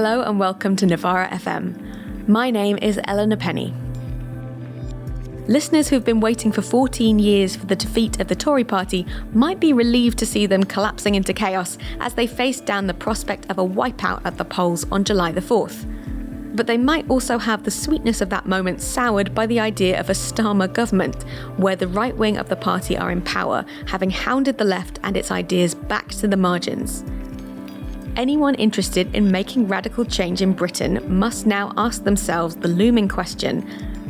Hello and welcome to Novara FM. My name is Eleanor Penny. Listeners who've been waiting for 14 years for the defeat of the Tory party might be relieved to see them collapsing into chaos as they face down the prospect of a wipeout at the polls on July the 4th. But they might also have the sweetness of that moment soured by the idea of a Starmer government, where the right wing of the party are in power, having hounded the left and its ideas back to the margins. Anyone interested in making radical change in Britain must now ask themselves the looming question: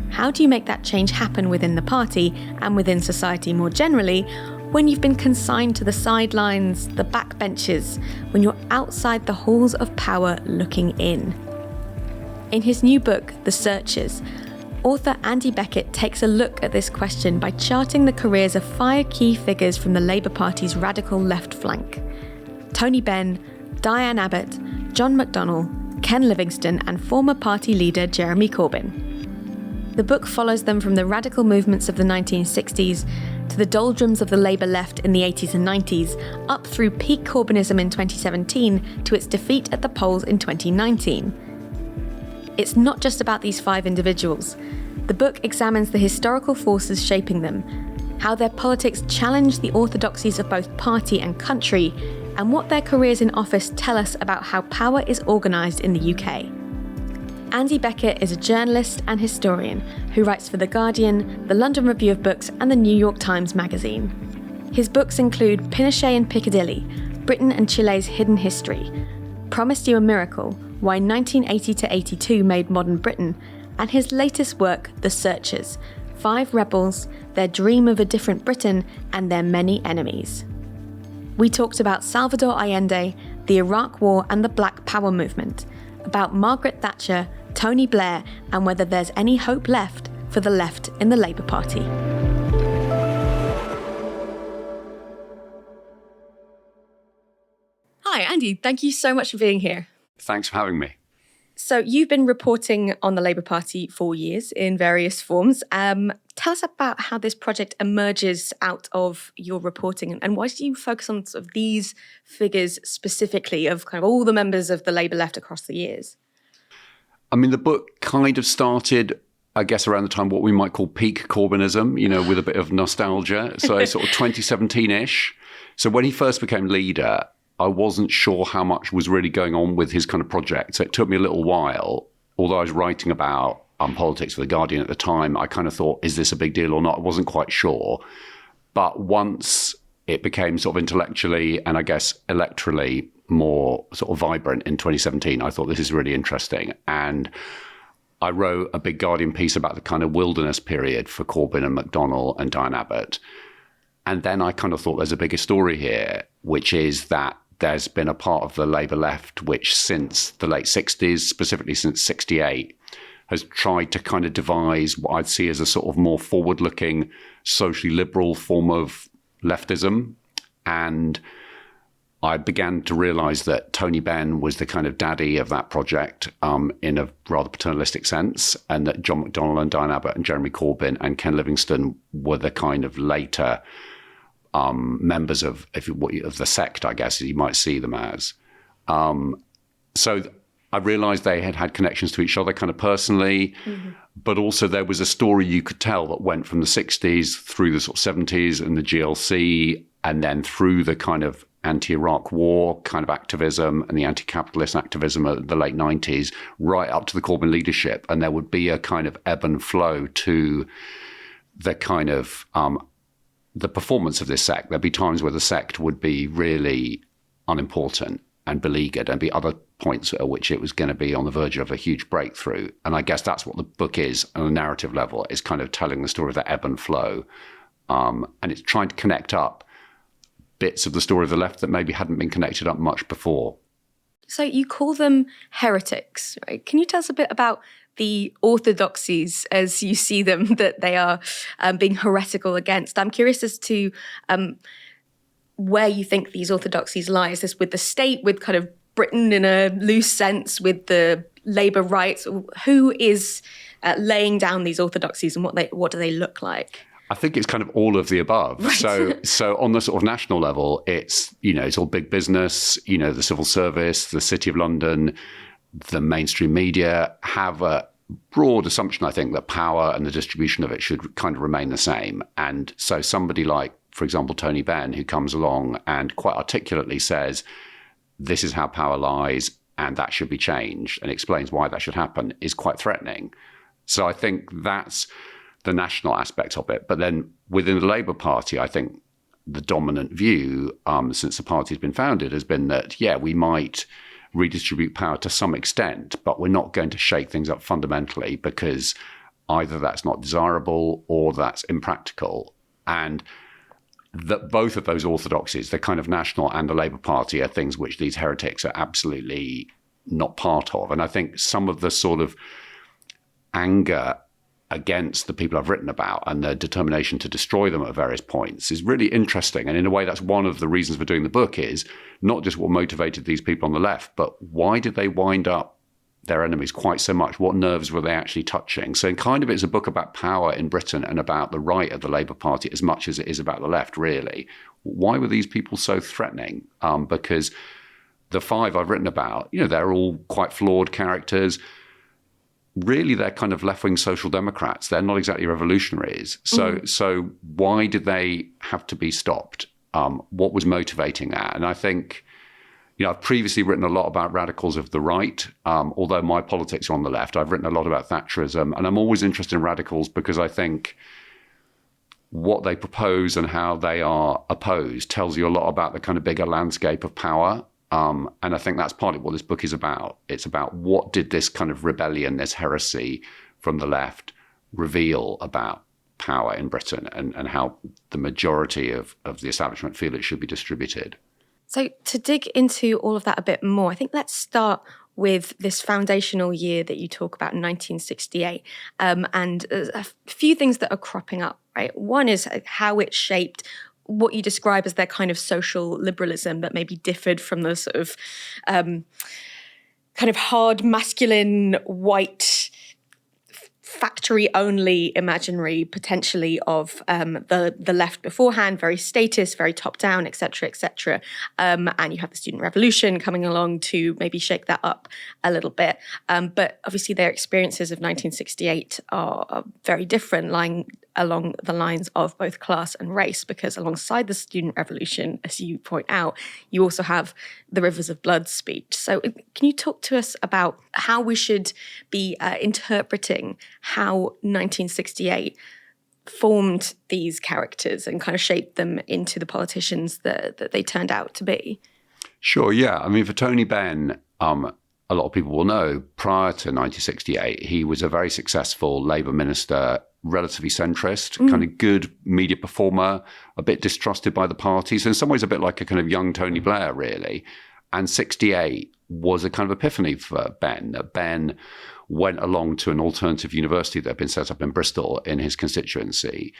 how do you make that change happen within the party and within society more generally when you've been consigned to the sidelines, the backbenches, when you're outside the halls of power looking in? In his new book, The Searchers, author Andy Beckett takes a look at this question by charting the careers of 5 key figures from the Labour Party's radical left flank: Tony Benn, Diane Abbott, John McDonnell, Ken Livingstone and former party leader Jeremy Corbyn. The book follows them from the radical movements of the 1960s to the doldrums of the Labour left in the 80s and 90s, up through peak Corbynism in 2017 to its defeat at the polls in 2019. It's not just about these 5 individuals. The book examines the historical forces shaping them, how their politics challenge the orthodoxies of both party and country, and what their careers in office tell us about how power is organised in the UK. Andy Beckett is a journalist and historian who writes for The Guardian, the London Review of Books and the New York Times Magazine. His books include Pinochet and Piccadilly, Britain and Chile's Hidden History, Promised You a Miracle, Why 1980 to 82 Made Modern Britain, and his latest work, The Searchers, 5 rebels, their dream of a different Britain, and their many enemies. We talked about Salvador Allende, the Iraq War and the Black Power movement, about Margaret Thatcher, Tony Blair, and whether there's any hope left for the left in the Labour Party. Hi, Andy. Thank you so much for being here. Thanks for having me. So you've been reporting on the Labour Party for years in various forms. Tell us about how this project emerges out of your reporting, and why do you focus on sort of these figures specifically of kind of all the members of the Labour left across the years? I mean, the book kind of started, I guess, around the time what we might call peak Corbynism, with a bit of nostalgia. So sort of 2017-ish. So when he first became leader, I wasn't sure how much was really going on with his kind of project. So it took me a little while, although I was writing about politics for The Guardian at the time. I kind of thought, is this a big deal or not? I wasn't quite sure. But once it became sort of intellectually and I guess electorally more sort of vibrant in 2017, I thought this is really interesting. And I wrote a big Guardian piece about the kind of wilderness period for Corbyn and McDonnell and Diane Abbott. And then I kind of thought there's a bigger story here, which is that there's been a part of the Labour left which since the late 60s, specifically since 68, has tried to kind of devise what I'd see as a sort of more forward-looking, socially liberal form of leftism. And I began to realise that Tony Benn was the kind of daddy of that project in a rather paternalistic sense, and that John McDonnell and Diane Abbott and Jeremy Corbyn and Ken Livingstone were the kind of later members of the sect, I guess, as you might see them as. So I realised they had connections to each other kind of personally, but also there was a story you could tell that went from the 60s through the sort of 70s and the GLC, and then through the kind of anti-Iraq war kind of activism and the anti-capitalist activism of the late 90s, right up to the Corbyn leadership. And there would be a kind of ebb and flow to the kind of the performance of this sect. There'd be times where the sect would be really unimportant and beleaguered, and be other points at which it was going to be on the verge of a huge breakthrough. And I guess that's what the book is on a narrative level, is kind of telling the story of that ebb and flow. And it's trying to connect up bits of the story of the left that maybe hadn't been connected up much before. So you call them heretics, right? Can you tell us a bit about the orthodoxies as you see them, that they are being heretical against? I'm curious as to where you think these orthodoxies lie. Is this with the state, with kind of Britain in a loose sense, with the Labour rights? Who is laying down these orthodoxies, and what do they look like? I think it's kind of all of the above. Right. So on the sort of national level, it's all big business, the civil service, the City of London, the mainstream media have a broad assumption, I think, that power and the distribution of it should kind of remain the same. And so somebody like, for example, Tony Benn, who comes along and quite articulately says, this is how power lies and that should be changed, and explains why that should happen, is quite threatening. So I think that's the national aspect of it. But then within the Labour Party, I think the dominant view since the party's been founded has been that, yeah, we might redistribute power to some extent, but we're not going to shake things up fundamentally because either that's not desirable or that's impractical. And that both of those orthodoxies, the kind of National and the Labour Party, are things which these heretics are absolutely not part of. And I think some of the sort of anger against the people I've written about and their determination to destroy them at various points is really interesting. And in a way, that's one of the reasons for doing the book, is not just what motivated these people on the left, but why did they wind up their enemies quite so much? What nerves were they actually touching? So kind of it's a book about power in Britain and about the right of the Labour Party as much as it is about the left, really. Why were these people so threatening? Because the five I've written about, they're all quite flawed characters. Really, they're kind of left-wing social democrats. They're not exactly revolutionaries. So why did they have to be stopped? What was motivating that? And I think, I've previously written a lot about radicals of the right, although my politics are on the left. I've written a lot about Thatcherism, and I'm always interested in radicals because I think what they propose and how they are opposed tells you a lot about the kind of bigger landscape of power. And I think that's partly what this book is about. It's about what did this kind of rebellion, this heresy from the left reveal about power in Britain and how the majority of the establishment feel it should be distributed. So to dig into all of that a bit more, I think let's start with this foundational year that you talk about, 1968. And there's a few things that are cropping up, right? One is how it shaped what you describe as their kind of social liberalism that maybe differed from the sort of kind of hard, masculine, white, factory-only imaginary, potentially, of the left beforehand, very statist, very top-down, et cetera, et cetera. And you have the student revolution coming along to maybe shake that up a little bit. But obviously their experiences of 1968 are very different, lying along the lines of both class and race, because alongside the student revolution, as you point out, you also have the Rivers of Blood speech. So can you talk to us about how we should be interpreting how 1968 formed these characters and kind of shaped them into the politicians that they turned out to be? Sure, yeah. I mean, for Tony Benn, a lot of people will know, prior to 1968, he was a very successful Labour minister, relatively centrist, kind of good media performer, a bit distrusted by the party. So in some ways, a bit like a kind of young Tony Blair, really. And 68 was a kind of epiphany for Ben. Ben went along to an alternative university that had been set up in Bristol in his constituency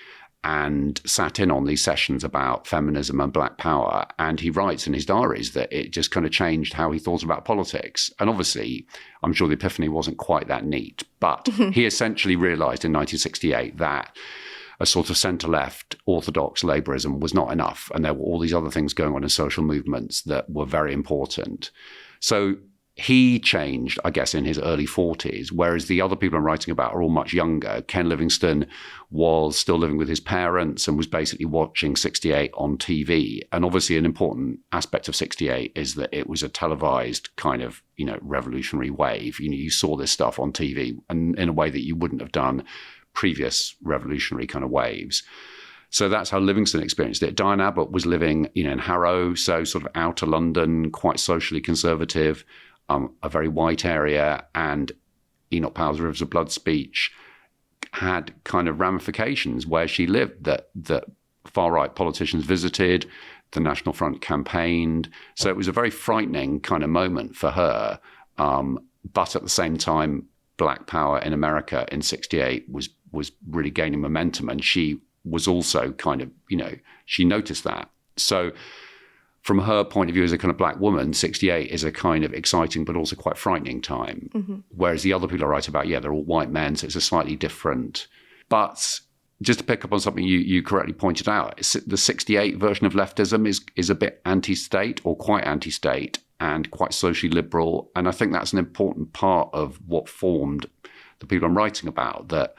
and sat in on these sessions about feminism and black power. And he writes in his diaries that it just kind of changed how he thought about politics. And obviously, I'm sure the epiphany wasn't quite that neat, but he essentially realized in 1968 that a sort of centre-left orthodox Labourism was not enough. And there were all these other things going on in social movements that were very important. So he changed, I guess, in his early 40s, whereas the other people I'm writing about are all much younger. Ken Livingstone was still living with his parents and was basically watching 68 on TV. And obviously an important aspect of 68 is that it was a televised kind of, revolutionary wave. You saw this stuff on TV and in a way that you wouldn't have done previous revolutionary kind of waves. So that's how Livingstone experienced it. Diane Abbott was living, in Harrow, so sort of outer London, quite socially conservative, a very white area, and Enoch Powell's Rivers of Blood speech had kind of ramifications where she lived that far-right politicians visited, the National Front campaigned. So it was a very frightening kind of moment for her. But at the same time, black power in America in 68 was really gaining momentum, and she was also kind of, she noticed that. So from her point of view as a kind of black woman, 68 is a kind of exciting but also quite frightening time. Mm-hmm. Whereas the other people I write about, they're all white men, so it's a slightly different. But just to pick up on something you correctly pointed out, the 68 version of leftism is a bit anti-state or quite anti-state. and quite socially liberal. And I think that's an important part of what formed the people I'm writing about, that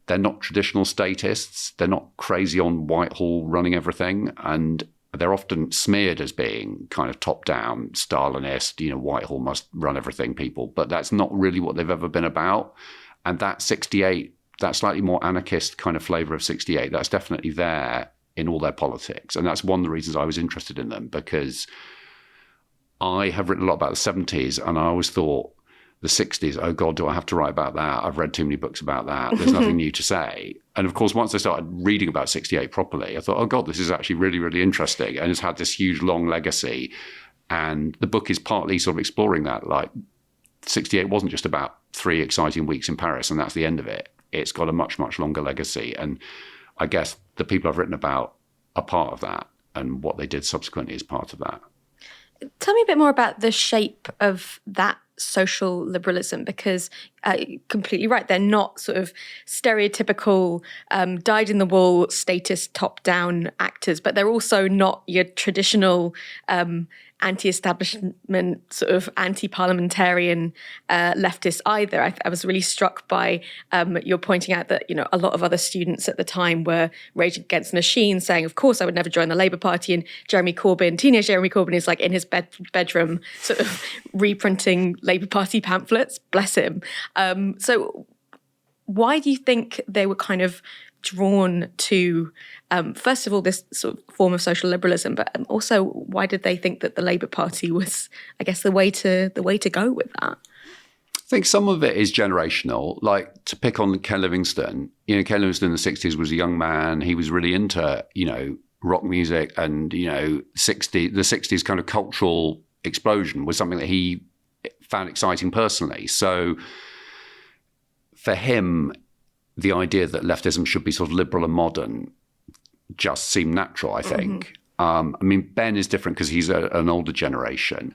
they're not traditional statists. They're not crazy on Whitehall running everything. And they're often smeared as being kind of top-down, Stalinist, Whitehall must run everything people. But that's not really what they've ever been about. And that 68, that slightly more anarchist kind of flavour of 68, that's definitely there in all their politics. And that's one of the reasons I was interested in them, because I have written a lot about the 70s, and I always thought the 60s, oh God, do I have to write about that? I've read too many books about that. There's nothing new to say. And of course, once I started reading about 68 properly, I thought, oh God, this is actually really, really interesting. And it's had this huge, long legacy. And the book is partly sort of exploring that. Like, 68 wasn't just about 3 exciting weeks in Paris, and that's the end of it. It's got a much, much longer legacy. And I guess the people I've written about are part of that, and what they did subsequently is part of that. Tell me a bit more about the shape of that social liberalism, because you're completely right. They're not sort of stereotypical, dyed-in-the-wool, statist, top-down actors, but they're also not your traditional anti-establishment, sort of anti-parliamentarian leftists either. I was really struck by your pointing out that, a lot of other students at the time were raging against the machine, saying, of course, I would never join the Labour Party. And teenage Jeremy Corbyn is like in his bedroom sort of reprinting Labour Party pamphlets. Bless him. So why do you think they were kind of drawn to, first of all, this sort of form of social liberalism, but also why did they think that the Labour Party was, I guess, the way to go with that? I think some of it is generational. Like, to pick on Ken Livingstone, Ken Livingstone in the 60s was a young man. He was really into, rock music, and, the 60s kind of cultural explosion was something that he found exciting personally. So for him, the idea that leftism should be sort of liberal and modern just seemed natural, I think. Mm-hmm. Ben is different because he's an older generation.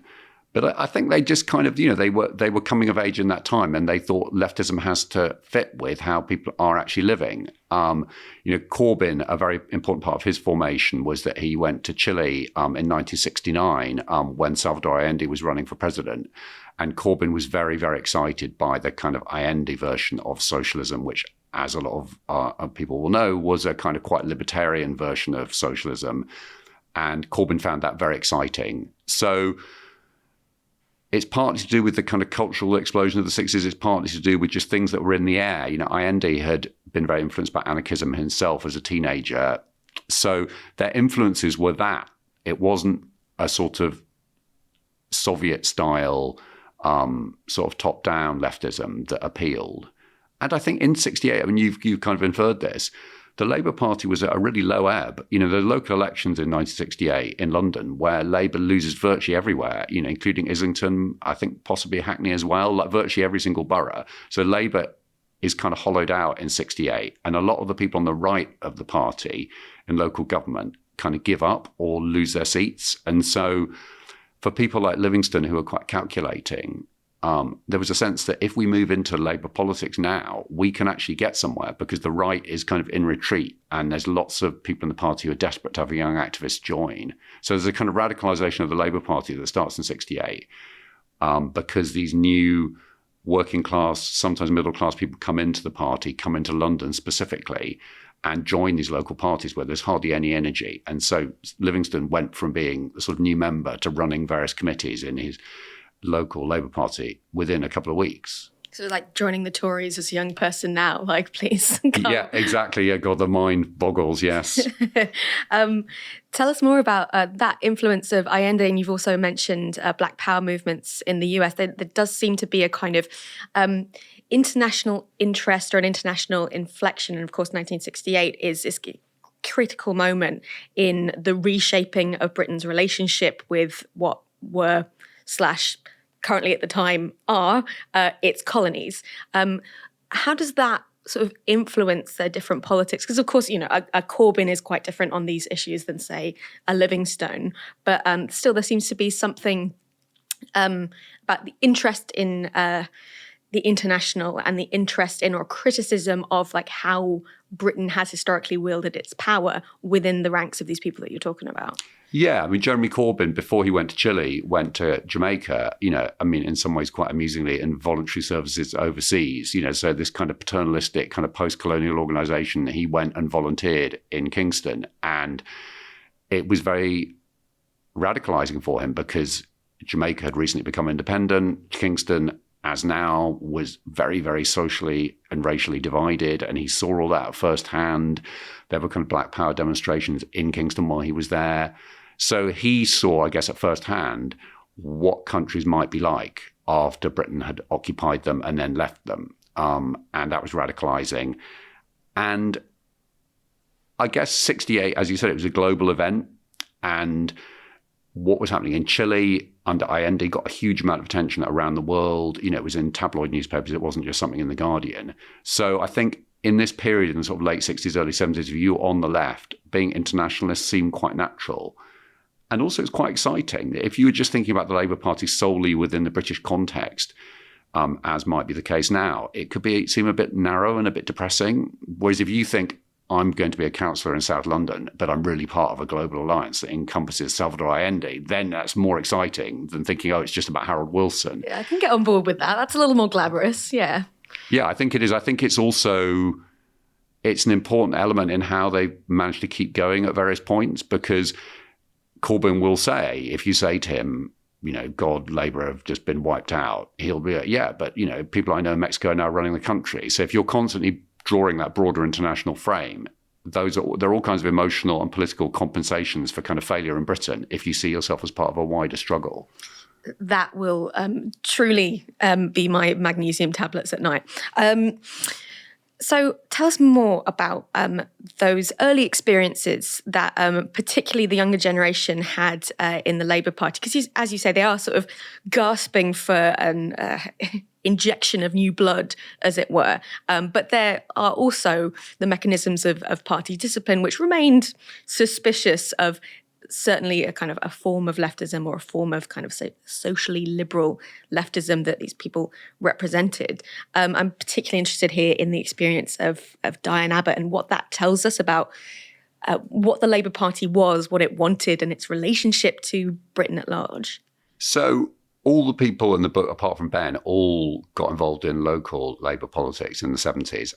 But I think they just kind of, they were coming of age in that time, and they thought leftism has to fit with how people are actually living. Corbyn, a very important part of his formation was that he went to Chile in 1969 when Salvador Allende was running for president. And Corbyn was very, very excited by the kind of Allende version of socialism, which, as a lot of people will know, was a kind of quite libertarian version of socialism. And Corbyn found that very exciting. So it's partly to do with the kind of cultural explosion of the 60s. It's partly to do with just things that were in the air. Allende had been very influenced by anarchism himself as a teenager. So their influences were that. It wasn't a sort of Soviet-style sort of top-down leftism that appealed. And I think in 68, you've kind of inferred this, the Labour Party was at a really low ebb. The local elections in 1968 in London, where Labour loses virtually everywhere, including Islington, I think possibly Hackney as well, like virtually every single borough. So Labour is kind of hollowed out in 68. And a lot of the people on the right of the party in local government kind of give up or lose their seats. And so for people like Livingstone, who are quite calculating, there was a sense that if we move into Labour politics now, we can actually get somewhere, because the right is kind of in retreat, and there's lots of people in the party who are desperate to have young activists join. So there's a kind of radicalisation of the Labour Party that starts in 68, because these new working class, sometimes middle class people come into the party, come into London specifically, and join these local parties where there's hardly any energy. And so Livingstone went from being a sort of new member to running various committees in his local Labour Party within a couple of weeks. So like joining the Tories as a young person now, like, please come. Yeah, exactly. Yeah, God, the mind boggles, yes. Tell us more about that influence of Allende, and you've also mentioned Black Power movements in the US. There does seem to be a kind of international interest or an international inflection. And of course, 1968 is this critical moment in the reshaping of Britain's relationship with what were / currently at the time are its colonies. How does that sort of influence their different politics? Because of course, a Corbyn is quite different on these issues than, say, a Livingstone. But still, there seems to be something about the interest in the international and the interest in or criticism of like how Britain has historically wielded its power within the ranks of these people that you're talking about. Yeah, I mean, Jeremy Corbyn, before he went to Chile, went to Jamaica, in some ways quite amusingly, in voluntary services overseas, so this kind of paternalistic kind of post-colonial organization, he went and volunteered in Kingston. And it was very radicalizing for him because Jamaica had recently become independent. Kingston, as now, was very, very socially and racially divided. And he saw all that firsthand. There were kind of Black Power demonstrations in Kingston while he was there. So he saw, I guess, at first hand, what countries might be like after Britain had occupied them and then left them. And that was radicalizing. And I guess 68, as you said, it was a global event. And what was happening in Chile under Allende got a huge amount of attention around the world. It was in tabloid newspapers. It wasn't just something in The Guardian. So I think in this period, in the sort of late 60s, early 70s, if you were on the left, being internationalist seemed quite natural. And also it's quite exciting. If you were just thinking about the Labour Party solely within the British context, as might be the case now, it could seem a bit narrow and a bit depressing. Whereas if you think, I'm going to be a councillor in South London, but I'm really part of a global alliance that encompasses Salvador Allende, then that's more exciting than thinking, it's just about Harold Wilson. Yeah, I can get on board with that. That's a little more glamorous, yeah. Yeah, I think it is. I think it's also, it's an important element in how they managed to keep going at various points, because Corbyn will say, if you say to him, God, Labour have just been wiped out, he'll be like, yeah, but, people I know in Mexico are now running the country. So if you're constantly drawing that broader international frame, there are all kinds of emotional and political compensations for kind of failure in Britain if you see yourself as part of a wider struggle. That will truly be my magnesium tablets at night. So tell us more about those early experiences that particularly the younger generation had in the Labour Party. Because as you say, they are sort of gasping for an injection of new blood, as it were. But there are also the mechanisms of party discipline, which remained suspicious of certainly a kind of a form of leftism or a form of kind of socially liberal leftism that these people represented. I'm particularly interested here in the experience of Diane Abbott and what that tells us about what the Labour Party was, what it wanted, and its relationship to Britain at large. So all the people in the book, apart from Ben, all got involved in local Labour politics in the 70s,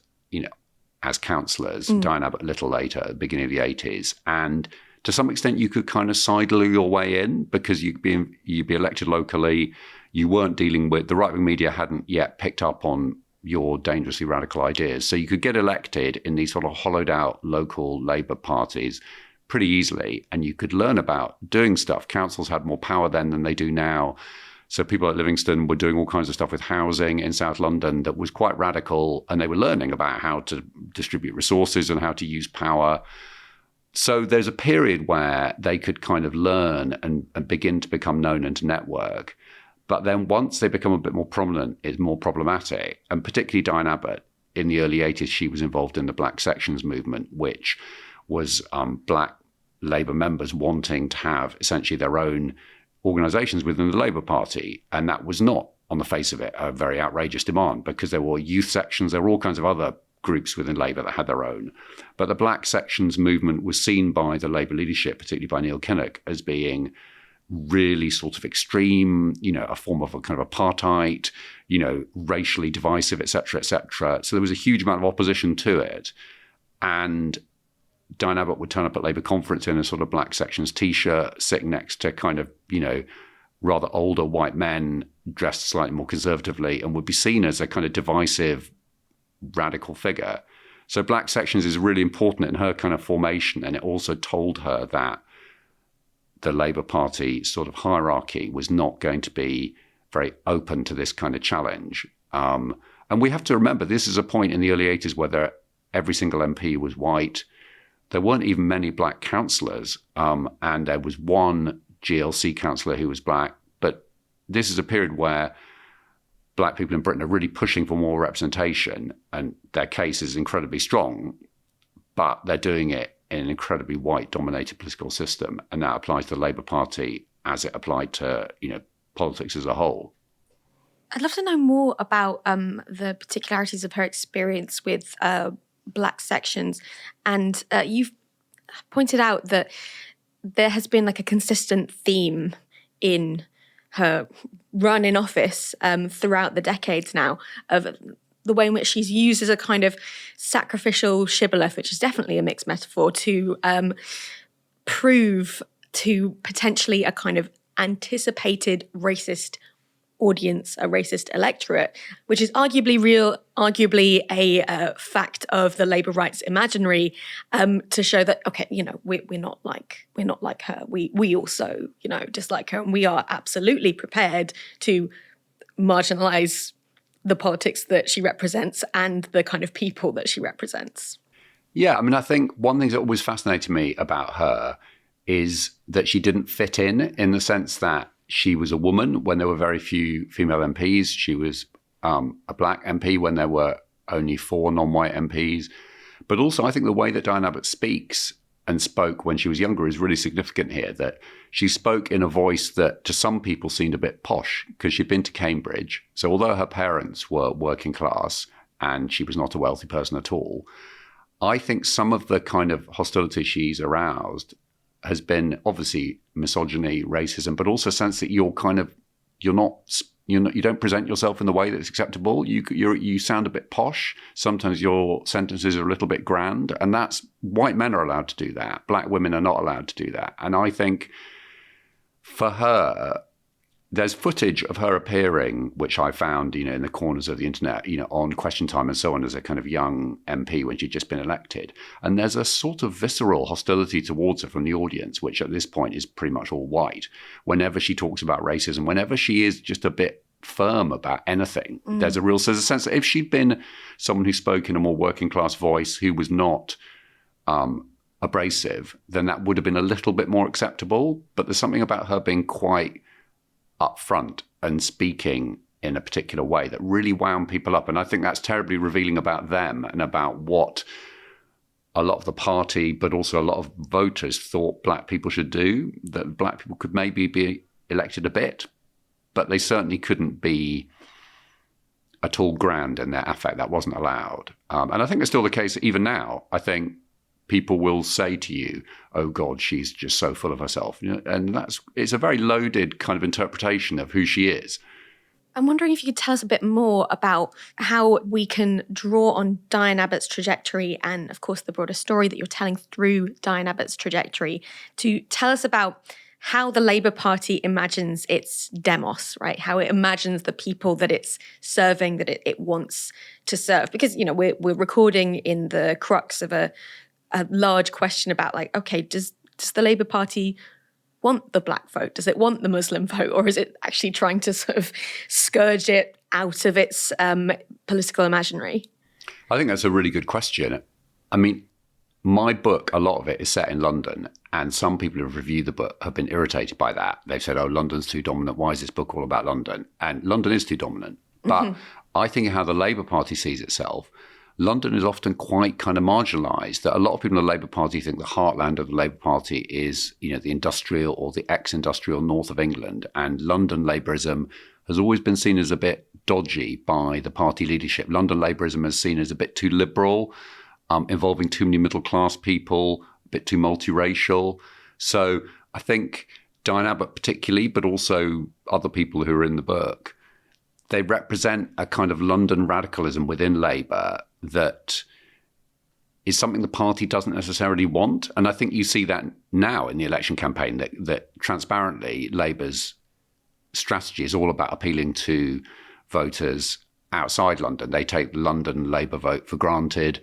as councillors. Diane Abbott a little later, at the beginning of the 80s. And to some extent, you could kind of sidle your way in because you'd be elected locally. You weren't dealing with, the right-wing media hadn't yet picked up on your dangerously radical ideas. So you could get elected in these sort of hollowed out local Labour parties pretty easily, and you could learn about doing stuff. Councils had more power then than they do now. So people at Livingston were doing all kinds of stuff with housing in South London that was quite radical, and they were learning about how to distribute resources and how to use power. So there's a period where they could kind of learn and begin to become known and to network. But then once they become a bit more prominent, it's more problematic. And particularly Diane Abbott, in the early 80s, she was involved in the Black Sections movement, which was Black Labour members wanting to have essentially their own organisations within the Labour Party. And that was not, on the face of it, a very outrageous demand, because there were youth sections, there were all kinds of other groups within Labour that had their own. But the Black Sections movement was seen by the Labour leadership, particularly by Neil Kinnock, as being really sort of extreme, a form of a kind of apartheid, racially divisive, et cetera, et cetera. So there was a huge amount of opposition to it. And Diane Abbott would turn up at Labour conference in a sort of Black Sections T-shirt, sitting next to kind of, rather older white men dressed slightly more conservatively, and would be seen as a kind of divisive, radical figure. So Black Sections is really important in her kind of formation, and it also told her that the Labour Party sort of hierarchy was not going to be very open to this kind of challenge. And we have to remember, this is a point in the early 80s where every single MP was white. There weren't even many Black councillors, and there was one GLC councillor who was Black. But this is a period where Black people in Britain are really pushing for more representation, and their case is incredibly strong, but they're doing it in an incredibly white-dominated political system, and that applies to the Labour Party as it applied to, politics as a whole. I'd love to know more about the particularities of her experience with Black Sections, and you've pointed out that there has been like a consistent theme in her run in office throughout the decades now of the way in which she's used as a kind of sacrificial shibboleth, which is definitely a mixed metaphor, to prove to potentially a kind of anticipated racist audience, a racist electorate, which is arguably real, arguably a fact of the Labour rights imaginary, to show that, okay, we're not like her. We also, dislike her, and we are absolutely prepared to marginalise the politics that she represents and the kind of people that she represents. Yeah, I think one thing that always fascinated me about her is that she didn't fit in the sense that she was a woman when there were very few female MPs. She was a black MP when there were only 4 non-white MPs. But also, I think the way that Diane Abbott speaks and spoke when she was younger is really significant here, that she spoke in a voice that to some people seemed a bit posh because she'd been to Cambridge. So although her parents were working class and she was not a wealthy person at all, I think some of the kind of hostility she's aroused has been obviously misogyny, racism, but also a sense that you don't present yourself in the way that's acceptable. You sound a bit posh. Sometimes your sentences are a little bit grand, and that's white men are allowed to do that. Black women are not allowed to do that. And I think for her, there's footage of her appearing, which I found, in the corners of the internet, on Question Time and so on, as a kind of young MP when she'd just been elected. And there's a sort of visceral hostility towards her from the audience, which at this point is pretty much all white. Whenever she talks about racism, whenever she is just a bit firm about anything, there's a sense that if she'd been someone who spoke in a more working class voice, who was not abrasive, then that would have been a little bit more acceptable. But there's something about her being quite upfront and speaking in a particular way that really wound people up. And I think that's terribly revealing about them and about what a lot of the party, but also a lot of voters thought black people should do, that black people could maybe be elected a bit, but they certainly couldn't be at all grand in their affect. That wasn't allowed. And I think it's still the case even now. I think people will say to you, oh God, she's just so full of herself. And it's a very loaded kind of interpretation of who she is. I'm wondering if you could tell us a bit more about how we can draw on Diane Abbott's trajectory and, of course, the broader story that you're telling through Diane Abbott's trajectory to tell us about how the Labour Party imagines its demos, right? How it imagines the people that it's serving, that it wants to serve. Because, we're recording in the crux of a large question about okay, does the Labour Party want the black vote? Does it want the Muslim vote? Or is it actually trying to sort of scourge it out of its political imaginary? I think that's a really good question. My book, a lot of it is set in London, and some people who have reviewed the book have been irritated by that. They've said, oh, London's too dominant. Why is this book all about London? And London is too dominant. But I think how the Labour Party sees itself, London is often quite kind of marginalised. That a lot of people in the Labour Party think the heartland of the Labour Party is, the industrial or the ex-industrial north of England. And London Labourism has always been seen as a bit dodgy by the party leadership. London Labourism is seen as a bit too liberal, involving too many middle-class people, a bit too multiracial. So I think Diane Abbott particularly, but also other people who are in the book, they represent a kind of London radicalism within Labour that is something the party doesn't necessarily want. And I think you see that now in the election campaign, that transparently Labour's strategy is all about appealing to voters outside London. They take the London Labour vote for granted.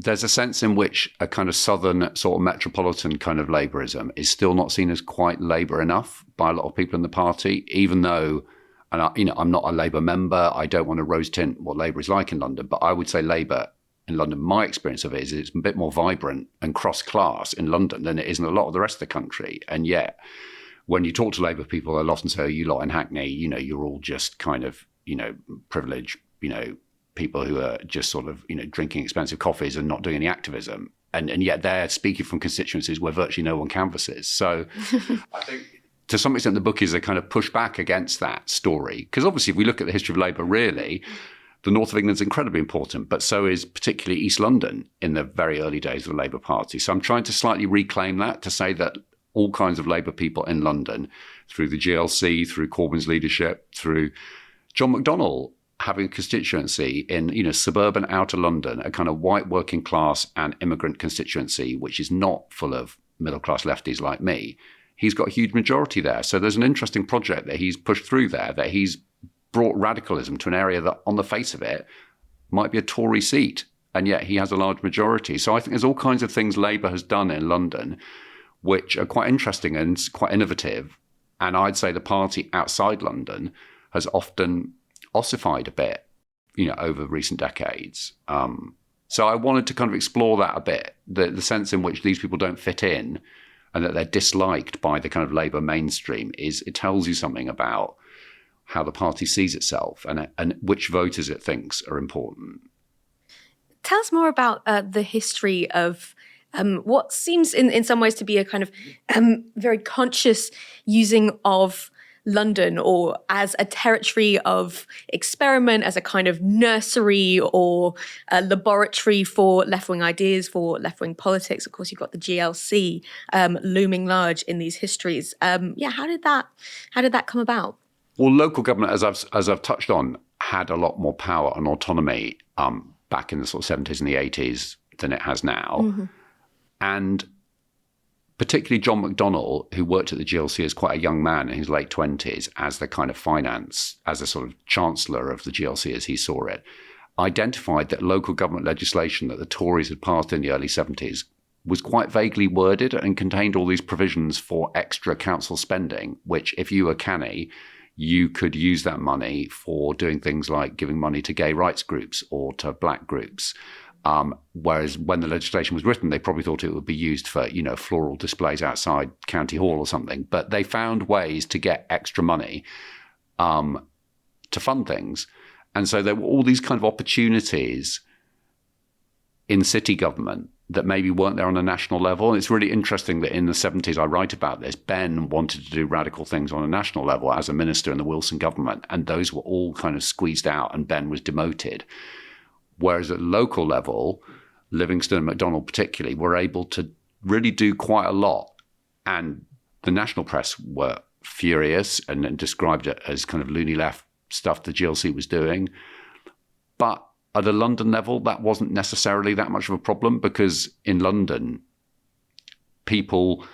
There's a sense in which a kind of southern sort of metropolitan kind of Labourism is still not seen as quite Labour enough by a lot of people in the party, even though, and I'm not a Labour member. I don't want to rose tint what Labour is like in London, but I would say Labour in London, my experience of it is it's a bit more vibrant and cross-class in London than it is in a lot of the rest of the country. And yet, when you talk to Labour people, they'll often say, oh, you lot in Hackney, you're all just kind of, privileged, people who are just sort of, drinking expensive coffees and not doing any activism. And yet they're speaking from constituencies where virtually no one canvasses. So I think to some extent the book is a kind of pushback against that story. Because obviously if we look at the history of Labour, really, the north of England is incredibly important, but so is particularly East London in the very early days of the Labour Party. So I'm trying to slightly reclaim that, to say that all kinds of Labour people in London, through the GLC, through Corbyn's leadership, through John McDonnell having a constituency in, suburban outer London, a kind of white working class and immigrant constituency, which is not full of middle-class lefties like me. He's got a huge majority there. So there's an interesting project that he's pushed through there, that he's brought radicalism to an area that, on the face of it, might be a Tory seat, and yet he has a large majority. So I think there's all kinds of things Labour has done in London which are quite interesting and quite innovative. And I'd say the party outside London has often ossified a bit, over recent decades. So I wanted to kind of explore that a bit, the sense in which these people don't fit in and that they're disliked by the kind of Labour mainstream it tells you something about how the party sees itself and which voters it thinks are important. Tell us more about the history of what seems in some ways to be a kind of very conscious using of London, or as a territory of experiment, as a kind of nursery or a laboratory for left-wing ideas, for left-wing politics. Of course, you've got the GLC looming large in these histories. How did that come about? Well, local government, as I've touched on, had a lot more power and autonomy back in the sort of 70s and the 80s than it has now. Mm-hmm. And particularly John McDonnell, who worked at the GLC as quite a young man in his late 20s as the kind of finance, as a sort of chancellor of the GLC as he saw it, identified that local government legislation that the Tories had passed in the early 70s was quite vaguely worded and contained all these provisions for extra council spending, which if you were canny, you could use that money for doing things like giving money to gay rights groups or to black groups. Whereas when the legislation was written, they probably thought it would be used for, floral displays outside County Hall or something. But they found ways to get extra money to fund things. And so there were all these kind of opportunities in city government that maybe weren't there on a national level. And it's really interesting that in the 70s, I write about this, Ben wanted to do radical things on a national level as a minister in the Wilson government. And those were all kind of squeezed out and Ben was demoted. Whereas at local level, Livingston and McDonnell particularly were able to really do quite a lot. And the national press were furious and described it as kind of loony left stuff the GLC was doing. But at a London level, that wasn't necessarily that much of a problem, because in London, people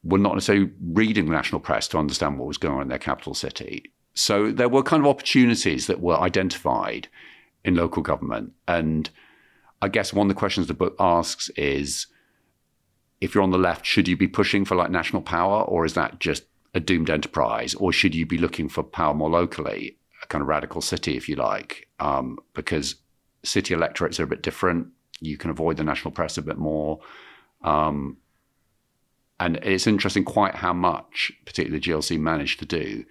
were not necessarily reading the national press to understand what was going on in their capital city. So there were kind of opportunities that were identified in local government. And I guess one of the questions the book asks is, if you're on the left, should you be pushing for like national power, or is that just a doomed enterprise? Or should you be looking for power more locally, a kind of radical city, if you like? Because city electorates are a bit different. You can avoid the national press a bit more. And it's interesting quite how much, particularly the GLC, managed to do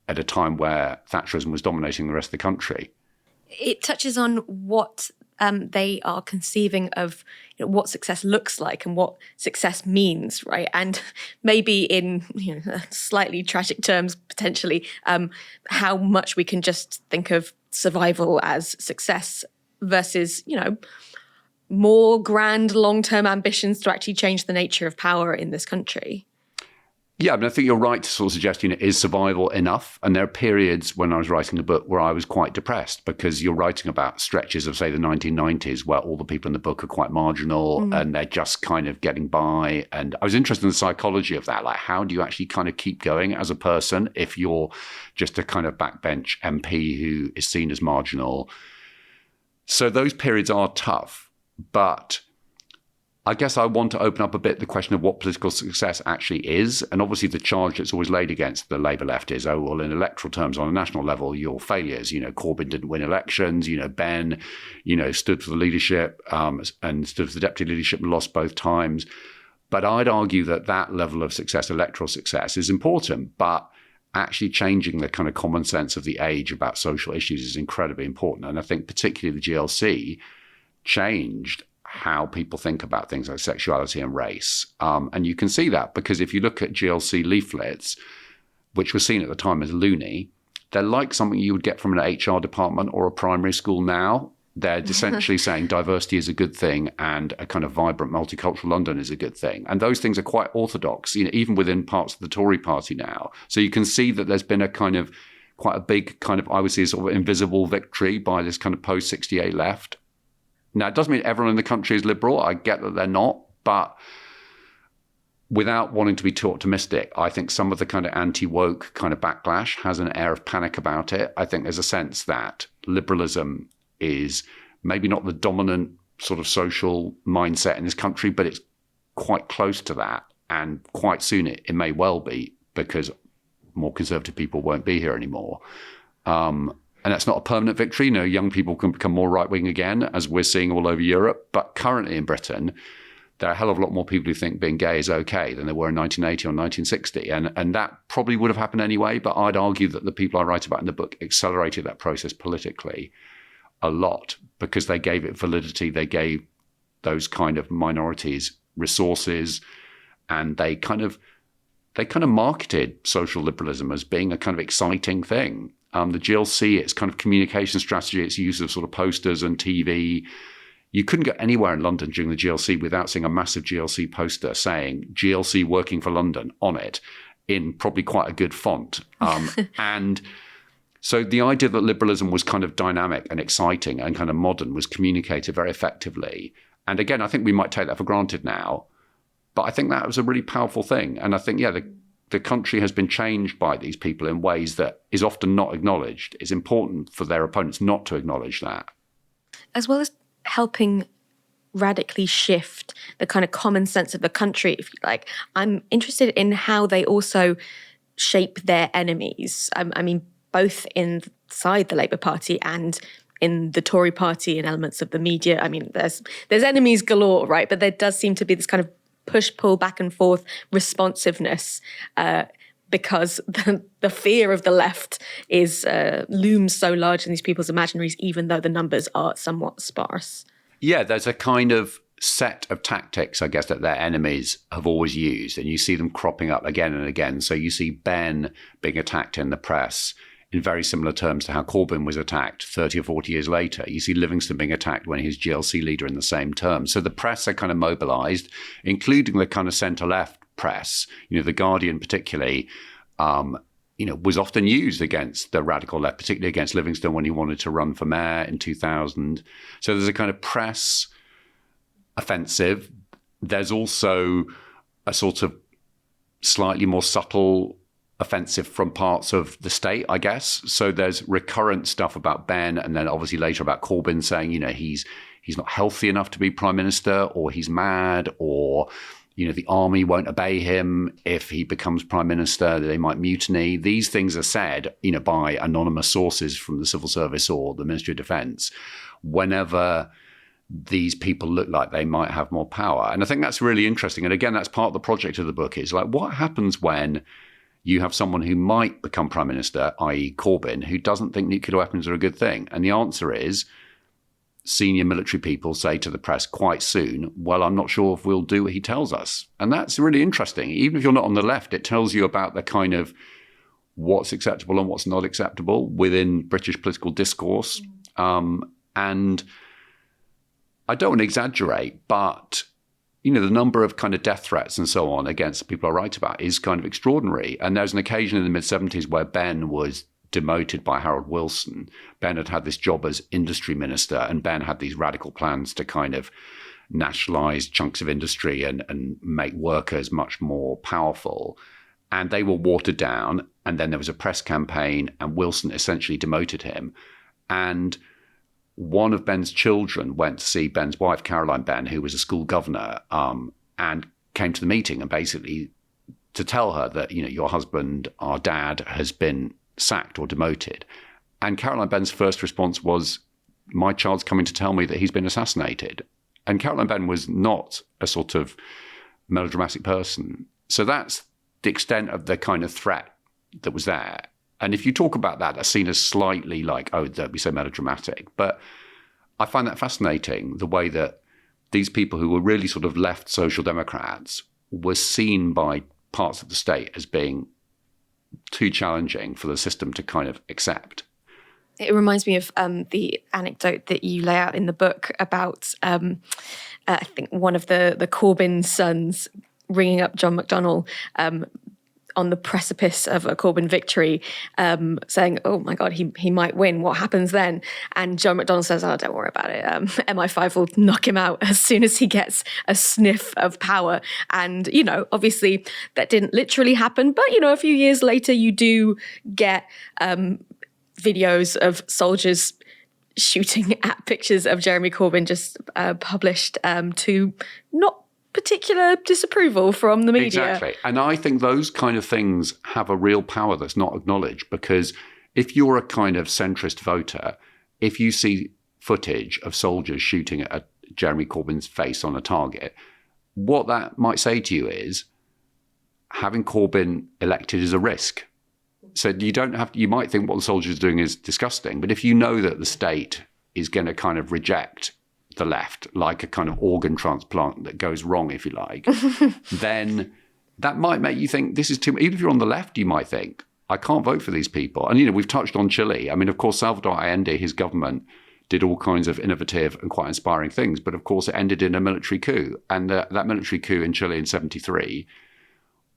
at a time where Thatcherism was dominating the rest of the country. It touches on what they are conceiving of what success looks like and what success means, right? And maybe in slightly tragic terms, potentially, how much we can just think of survival as success versus, more grand long-term ambitions to actually change the nature of power in this country. Yeah, I think you're right to sort of suggest, is survival enough? And there are periods when I was writing the book where I was quite depressed, because you're writing about stretches of, say, the 1990s where all the people in the book are quite marginal and they're just kind of getting by. And I was interested in the psychology of that. Like, how do you actually kind of keep going as a person if you're just a kind of backbench MP who is seen as marginal? So those periods are tough, but I guess I want to open up a bit the question of what political success actually is. And obviously the charge that's always laid against the Labour left is, oh, well, in electoral terms on a national level, you're failures. Corbyn didn't win elections. Ben, stood for the leadership and stood for the deputy leadership and lost both times. But I'd argue that level of success, electoral success, is important. But actually changing the kind of common sense of the age about social issues is incredibly important. And I think particularly the GLC changed how people think about things like sexuality and race. And you can see that because if you look at GLC leaflets, which were seen at the time as loony, they're like something you would get from an HR department or a primary school now. They're essentially saying diversity is a good thing and a kind of vibrant multicultural London is a good thing. And those things are quite orthodox, even within parts of the Tory party now. So you can see that there's been a kind of quite a big kind of, I would say, sort of invisible victory by this kind of post-68 left. Now, it doesn't mean everyone in the country is liberal. I get that they're not. But without wanting to be too optimistic, I think some of the kind of anti-woke kind of backlash has an air of panic about it. I think there's a sense that liberalism is maybe not the dominant sort of social mindset in this country, but it's quite close to that. And quite soon it may well be, because more conservative people won't be here anymore. And that's not a permanent victory. Young people can become more right-wing again, as we're seeing all over Europe. But currently in Britain, there are a hell of a lot more people who think being gay is okay than there were in 1980 or 1960. And that probably would have happened anyway, but I'd argue that the people I write about in the book accelerated that process politically a lot, because they gave it validity. They gave those kind of minorities resources, and they kind of marketed social liberalism as being a kind of exciting thing. The GLC, its kind of communication strategy, its use of sort of posters and TV. You couldn't go anywhere in London during the GLC without seeing a massive GLC poster saying GLC working for London on it in probably quite a good font. And so the idea that liberalism was kind of dynamic and exciting and kind of modern was communicated very effectively. And again, I think we might take that for granted now, but I think that was a really powerful thing. And I think, the country has been changed by these people in ways that is often not acknowledged. It's important for their opponents not to acknowledge that. As well as helping radically shift the kind of common sense of the country, if you like, I'm interested in how they also shape their enemies. I mean, both inside the Labour Party and in the Tory party and elements of the media. I mean, there's enemies galore, right? But there does seem to be this kind of push-pull back and forth responsiveness because the fear of the left looms so large in these people's imaginaries, even though the numbers are somewhat sparse. Yeah, there's a kind of set of tactics, I guess, that their enemies have always used, and you see them cropping up again and again. So you see Ben being attacked in the press in very similar terms to how Corbyn was attacked 30 or 40 years later. You see Livingston being attacked when he's GLC leader in the same terms. So the press are kind of mobilised, including the kind of centre-left press. The Guardian particularly, was often used against the radical left, particularly against Livingston when he wanted to run for mayor in 2000. So there's a kind of press offensive. There's also a sort of slightly more subtle offensive from parts of the state, I guess. So there's recurrent stuff about Ben, and then obviously later about Corbyn saying, he's not healthy enough to be prime minister, or he's mad, or, the army won't obey him if he becomes prime minister, they might mutiny. These things are said, by anonymous sources from the civil service or the Ministry of Defence whenever these people look like they might have more power. And I think that's really interesting. And again, that's part of the project of the book, is like, what happens when you have someone who might become prime minister, i.e. Corbyn, who doesn't think nuclear weapons are a good thing? And the answer is, senior military people say to the press quite soon, well, I'm not sure if we'll do what he tells us. And that's really interesting. Even if you're not on the left, it tells you about the kind of what's acceptable and what's not acceptable within British political discourse. And I don't want to exaggerate, but the number of kind of death threats and so on against the people I write about is kind of extraordinary. And there's an occasion in the mid-70s where Ben was demoted by Harold Wilson. Ben had this job as industry minister, and Ben had these radical plans to kind of nationalise chunks of industry and make workers much more powerful. And they were watered down. And then there was a press campaign, and Wilson essentially demoted him. And one of Ben's children went to see Ben's wife, Caroline Ben, who was a school governor, and came to the meeting and basically to tell her that, your husband, our dad, has been sacked or demoted. And Caroline Ben's first response was, my child's coming to tell me that he's been assassinated. And Caroline Ben was not a sort of melodramatic person. So that's the extent of the kind of threat that was there. And if you talk about that, that's seen as slightly like, oh, don't be so melodramatic. But I find that fascinating, the way that these people who were really sort of left social democrats were seen by parts of the state as being too challenging for the system to kind of accept. It reminds me of the anecdote that you lay out in the book about, I think, one of the Corbyn sons ringing up John McDonnell on the precipice of a Corbyn victory, saying, oh my God, he might win. What happens then? And John McDonnell says, oh, don't worry about it. MI5 will knock him out as soon as he gets a sniff of power. And, obviously that didn't literally happen. But, a few years later, you do get videos of soldiers shooting at pictures of Jeremy Corbyn just published to not particular disapproval from the media. Exactly. And I think those kind of things have a real power that's not acknowledged, because if you're a kind of centrist voter, if you see footage of soldiers shooting at Jeremy Corbyn's face on a target, what that might say to you is having Corbyn elected is a risk. So you might think what the soldiers are doing is disgusting, but if you know that the state is going to kind of reject the left, like a kind of organ transplant that goes wrong, if you like, then that might make you think this is too much. Even if you're on the left, you might think, I can't vote for these people. And, we've touched on Chile. I mean, of course, Salvador Allende, his government, did all kinds of innovative and quite inspiring things. But of course, it ended in a military coup. And that military coup in Chile in 1973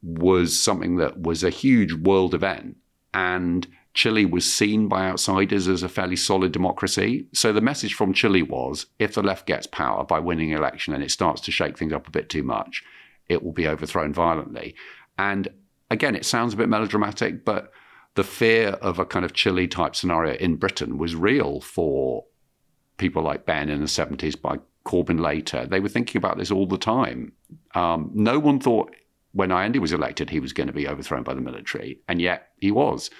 was something that was a huge world event. And Chile was seen by outsiders as a fairly solid democracy. So the message from Chile was, if the left gets power by winning an election and it starts to shake things up a bit too much, it will be overthrown violently. And again, it sounds a bit melodramatic, but the fear of a kind of Chile-type scenario in Britain was real for people like Ben in the 70s, by Corbyn later. They were thinking about this all the time. No one thought when Allende was elected he was going to be overthrown by the military, and yet he was.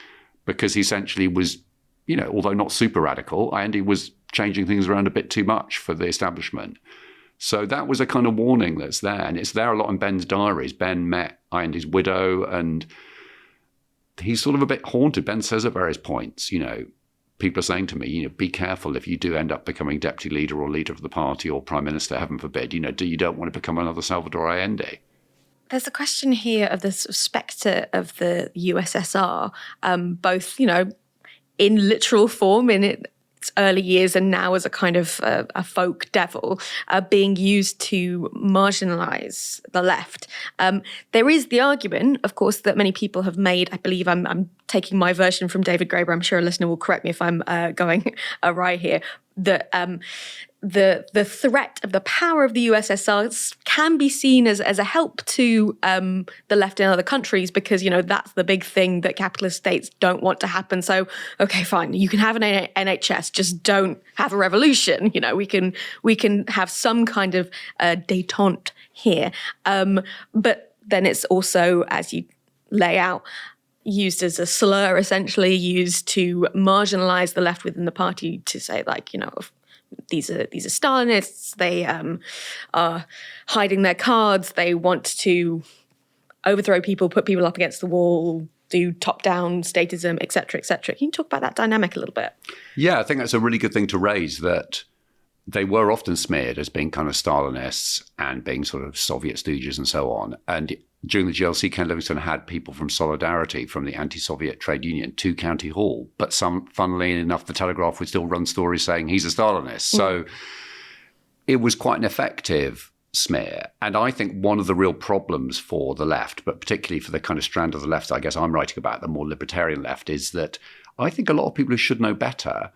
Because he essentially was, although not super radical, Allende was changing things around a bit too much for the establishment. So that was a kind of warning that's there. And it's there a lot in Ben's diaries. Ben met Allende's widow, and he's sort of a bit haunted. Ben says at various points, people are saying to me, be careful if you do end up becoming deputy leader or leader of the party or prime minister, heaven forbid, you don't want to become another Salvador Allende. There's a question here of the sort of spectre of the USSR, both, in literal form in its early years and now as a kind of a folk devil, being used to marginalise the left. There is the argument, of course, that many people have made. I believe I'm taking my version from David Graeber. I'm sure a listener will correct me if I'm going awry here. That the threat of the power of the USSR can be seen as a help to the left in other countries, because, that's the big thing that capitalist states don't want to happen. So, okay, fine, you can have an NHS, just don't have a revolution. We can have some kind of détente here. But then it's also, as you lay out, used as a slur, essentially used to marginalize the left within the party, to say, like, these are Stalinists. They are hiding their cards. They want to overthrow people, put people up against the wall, do top-down statism, et cetera, et cetera. Can you talk about that dynamic a little bit? Yeah, I think that's a really good thing to raise, that they were often smeared as being kind of Stalinists and being sort of Soviet stooges and so on. And during the GLC, Ken Livingstone had people from Solidarity, from the anti-Soviet trade union, to County Hall. But funnily enough, the Telegraph would still run stories saying he's a Stalinist. So it was quite an effective smear. And I think one of the real problems for the left, but particularly for the kind of strand of the left I guess I'm writing about, the more libertarian left, is that I think a lot of people who should know better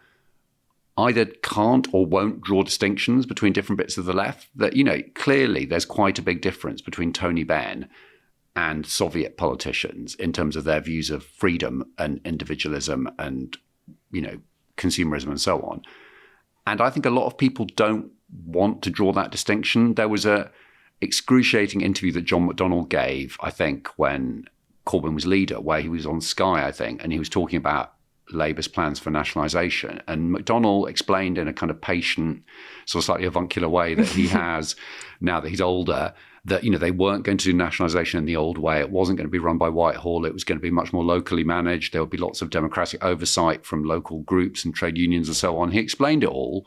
either can't or won't draw distinctions between different bits of the left. That, clearly there's quite a big difference between Tony Benn and Soviet politicians in terms of their views of freedom and individualism and, consumerism and so on. And I think a lot of people don't want to draw that distinction. There was a excruciating interview that John McDonnell gave, I think, when Corbyn was leader, where he was on Sky, I think, and he was talking about Labour's plans for nationalisation. And McDonnell explained in a kind of patient, sort of slightly avuncular way that he has now that he's older, that, they weren't going to do nationalisation in the old way. It wasn't going to be run by Whitehall. It was going to be much more locally managed. There would be lots of democratic oversight from local groups and trade unions and so on. He explained it all.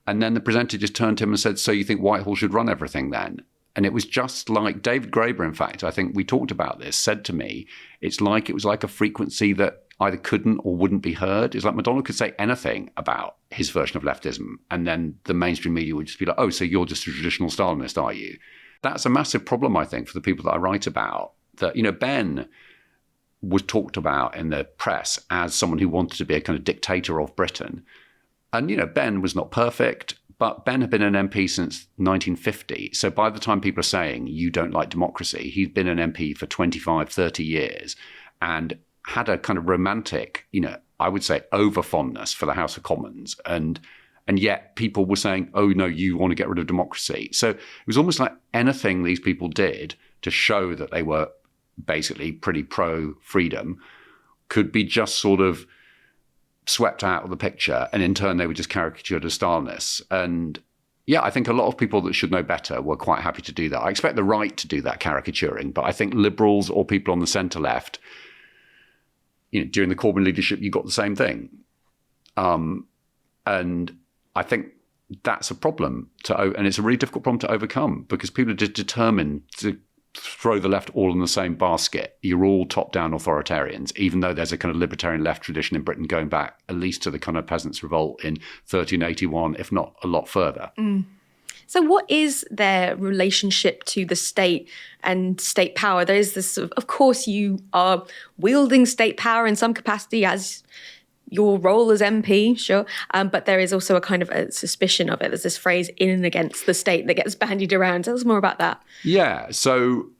And then the presenter just turned to him and said, so you think Whitehall should run everything then? And it was just like David Graeber, in fact, I think we talked about this, said to me, it was like a frequency that either couldn't or wouldn't be heard. It's like McDonnell could say anything about his version of leftism, and then the mainstream media would just be like, oh, so you're just a traditional Stalinist, are you? That's a massive problem, I think, for the people that I write about. That, Ben was talked about in the press as someone who wanted to be a kind of dictator of Britain. And, Ben was not perfect, but Ben had been an MP since 1950. So by the time people are saying you don't like democracy, he'd been an MP for 25, 30 years and had a kind of romantic, I would say over-fondness for the House of Commons. And yet people were saying, oh, no, you want to get rid of democracy. So it was almost like anything these people did to show that they were basically pretty pro-freedom could be just sort of swept out of the picture. And in turn, they were just caricatured as Stalinists. And yeah, I think a lot of people that should know better were quite happy to do that. I expect the right to do that caricaturing, but I think liberals or people on the centre left, during the Corbyn leadership, you got the same thing. And I think that's a problem and it's a really difficult problem to overcome because people are just determined to throw the left all in the same basket. You're all top-down authoritarians, even though there's a kind of libertarian left tradition in Britain going back at least to the kind of Peasants' Revolt in 1381, if not a lot further. So what is their relationship to the state and state power? There is this, of course, you are wielding state power in some capacity as your role as MP, sure, but there is also a kind of a suspicion of it. There's this phrase, in and against the state, that gets bandied around. Tell us more about that. Yeah, so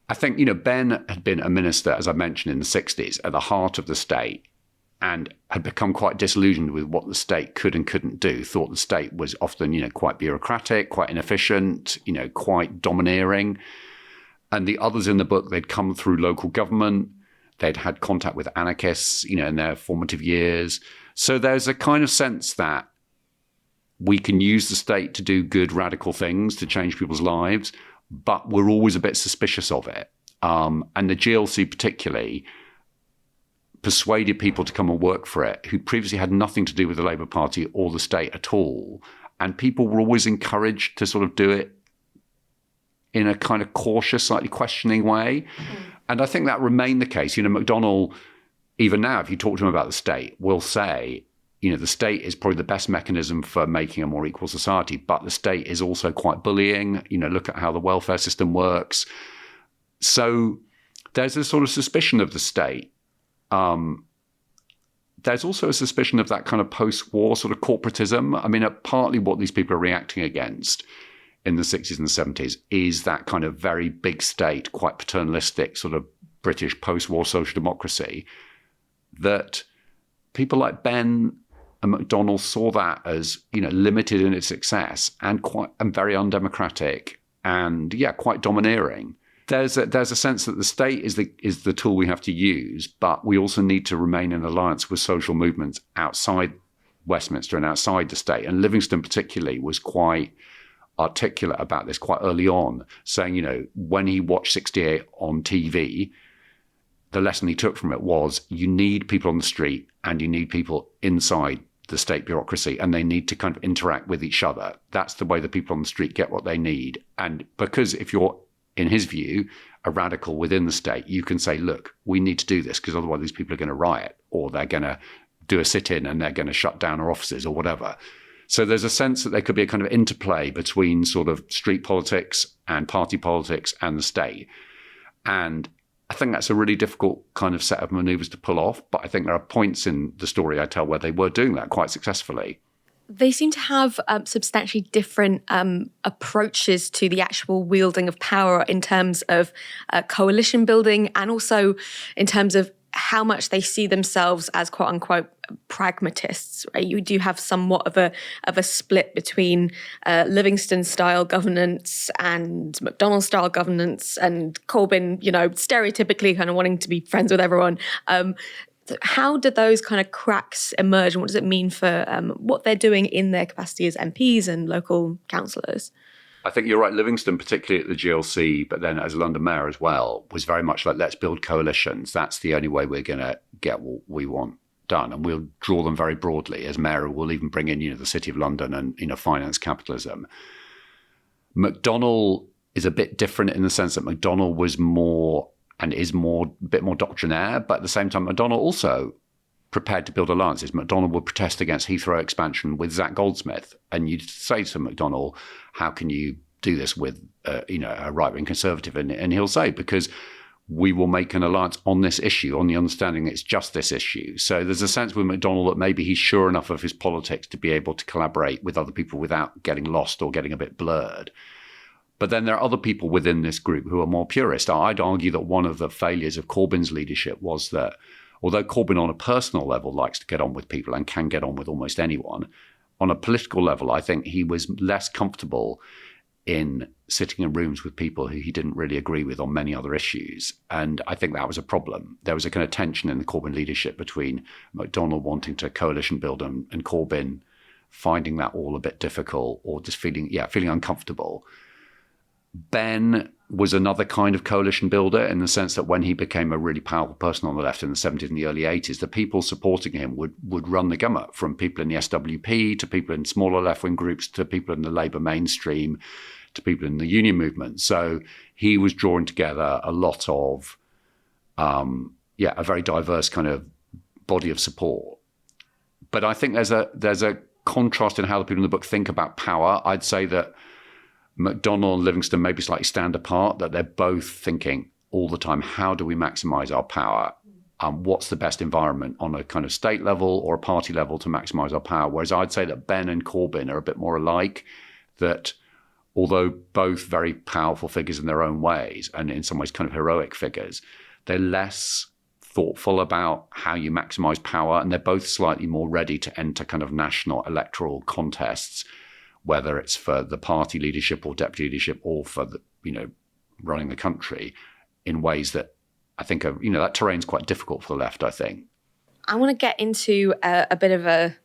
I think, Ben had been a minister, as I mentioned, in the 60s, at the heart of the state, and had become quite disillusioned with what the state could and couldn't do, thought the state was often, quite bureaucratic, quite inefficient, quite domineering. And the others in the book, they'd come through local government. They'd had contact with anarchists, in their formative years. So there's a kind of sense that we can use the state to do good, radical things to change people's lives, but we're always a bit suspicious of it. And the GLC particularly persuaded people to come and work for it who previously had nothing to do with the Labour Party or the state at all. And people were always encouraged to sort of do it in a kind of cautious, slightly questioning way. And I think that remained the case. McDonnell, even now, if you talk to him about the state, will say, the state is probably the best mechanism for making a more equal society, but the state is also quite bullying. Look at how the welfare system works. So there's a sort of suspicion of the state. There's also a suspicion of that kind of post-war sort of corporatism. I mean, partly what these people are reacting against in the 60s and the 70s is that kind of very big state, quite paternalistic sort of British post-war social democracy that people like Ben and McDonnell saw that as, limited in its success and very undemocratic and, quite domineering. There's a sense that the state is the tool we have to use, but we also need to remain in alliance with social movements outside Westminster and outside the state. And Livingston particularly was quite articulate about this quite early on, saying, when he watched 68 on TV, the lesson he took from it was you need people on the street and you need people inside the state bureaucracy, and they need to kind of interact with each other. That's the way the people on the street get what they need. And because if you're, in his view, a radical within the state, you can say, look, we need to do this because otherwise these people are going to riot or they're going to do a sit-in and they're going to shut down our offices or whatever. So there's a sense that there could be a kind of interplay between sort of street politics and party politics and the state. And I think that's a really difficult kind of set of maneuvers to pull off. But I think there are points in the story I tell where they were doing that quite successfully. They seem to have substantially different approaches to the actual wielding of power in terms of coalition building and also in terms of how much they see themselves as quote unquote pragmatists. Right? You do have somewhat of a split between Livingston style governance and McDonnell style governance, and Corbyn, stereotypically kind of wanting to be friends with everyone. How do those kind of cracks emerge, and what does it mean for what they're doing in their capacity as MPs and local councillors? I think you're right. Livingston, particularly at the GLC, but then as London Mayor as well, was very much like, let's build coalitions. That's the only way we're going to get what we want done. And we'll draw them very broadly. As Mayor, we'll even bring in, the City of London and, finance capitalism. McDonnell is a bit different in the sense that McDonnell was more and is a bit more doctrinaire. But at the same time, McDonnell also prepared to build alliances. McDonnell would protest against Heathrow expansion with Zach Goldsmith. And you'd say to McDonnell, how can you do this with a right-wing conservative? And he'll say, because we will make an alliance on this issue, on the understanding it's just this issue. So there's a sense with McDonnell that maybe he's sure enough of his politics to be able to collaborate with other people without getting lost or getting a bit blurred. But then there are other people within this group who are more purist. I'd argue that one of the failures of Corbyn's leadership was that although Corbyn on a personal level likes to get on with people and can get on with almost anyone, on a political level, I think he was less comfortable in sitting in rooms with people who he didn't really agree with on many other issues. And I think that was a problem. There was a kind of tension in the Corbyn leadership between McDonnell wanting to coalition build and Corbyn finding that all a bit difficult or just feeling uncomfortable. Ben was another kind of coalition builder in the sense that when he became a really powerful person on the left in the 70s and the early 80s, the people supporting him would run the gamut, from people in the SWP to people in smaller left-wing groups to people in the Labour mainstream to people in the union movement. So he was drawing together a lot of, a very diverse kind of body of support. But I think there's a contrast in how the people in the book think about power. I'd say that McDonnell and Livingston maybe slightly stand apart, that they're both thinking all the time, how do we maximize our power? What's the best environment on a kind of state level or a party level to maximize our power? Whereas I'd say that Ben and Corbyn are a bit more alike, that although both very powerful figures in their own ways and in some ways kind of heroic figures, they're less thoughtful about how you maximize power, and they're both slightly more ready to enter kind of national electoral contests, whether it's for the party leadership or deputy leadership or for the, running the country, in ways that I think are, that terrain's quite difficult for the left, I think. I want to get into a bit of a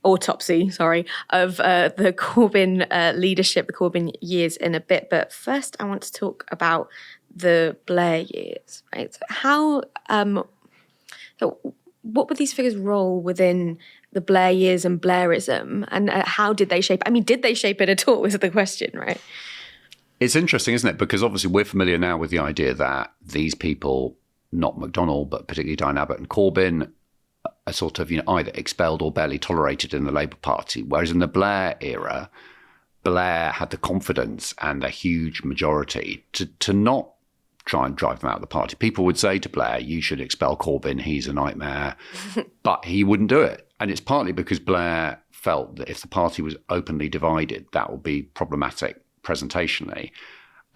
autopsy, of the Corbyn leadership, the Corbyn years in a bit. But first, I want to talk about the Blair years, right? So what would these figures' role within the Blair years and Blairism, and how did they shape? I mean, did they shape it at all? Was the question, right? It's interesting, isn't it? Because obviously we're familiar now with the idea that these people, not McDonnell, but particularly Diane Abbott and Corbyn, are sort of, either expelled or barely tolerated in the Labour Party. Whereas in the Blair era, Blair had the confidence and the huge majority to not try and drive them out of the party. People would say to Blair, you should expel Corbyn, he's a nightmare. But he wouldn't do it. And it's partly because Blair felt that if the party was openly divided, that would be problematic presentationally.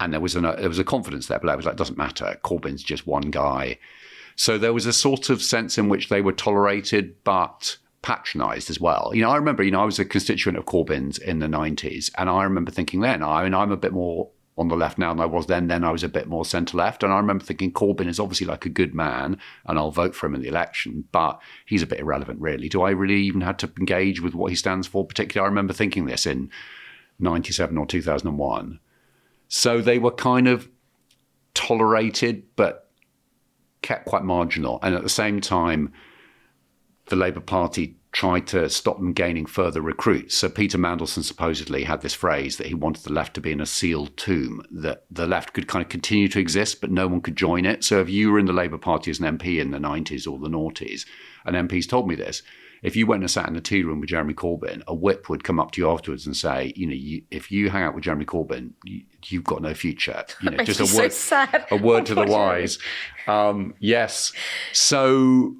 And there was a confidence there. Blair was like, doesn't matter, Corbyn's just one guy. So there was a sort of sense in which they were tolerated but patronised as well. I remember, I was a constituent of Corbyn's in the 90s, and I remember thinking then, I'm a bit more on the left now than I was then. Then I was a bit more centre-left. And I remember thinking Corbyn is obviously like a good man and I'll vote for him in the election, but he's a bit irrelevant, really. Do I really even have to engage with what he stands for? Particularly, I remember thinking this in 97 or 2001. So they were kind of tolerated, but kept quite marginal. And at the same time, the Labour Party tried to stop them gaining further recruits. So Peter Mandelson supposedly had this phrase that he wanted the left to be in a sealed tomb, that the left could kind of continue to exist, but no one could join it. So if you were in the Labour Party as an MP in the 90s or the noughties, and MPs told me this, if you went and sat in the tea room with Jeremy Corbyn, a whip would come up to you afterwards and say, if you hang out with Jeremy Corbyn, you've got no future. Just a word, so a word to the wise. Yes. So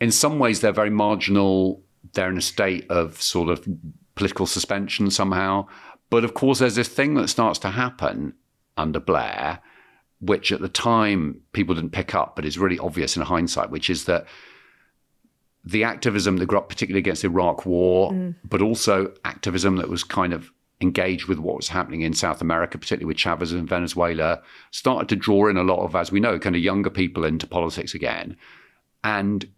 in some ways, they're very marginal. They're in a state of sort of political suspension somehow. But of course, there's this thing that starts to happen under Blair, which at the time people didn't pick up, but is really obvious in hindsight, which is that the activism that grew up particularly against the Iraq War, but also activism that was kind of engaged with what was happening in South America, particularly with Chavez in Venezuela, started to draw in a lot of, as we know, kind of younger people into politics again. And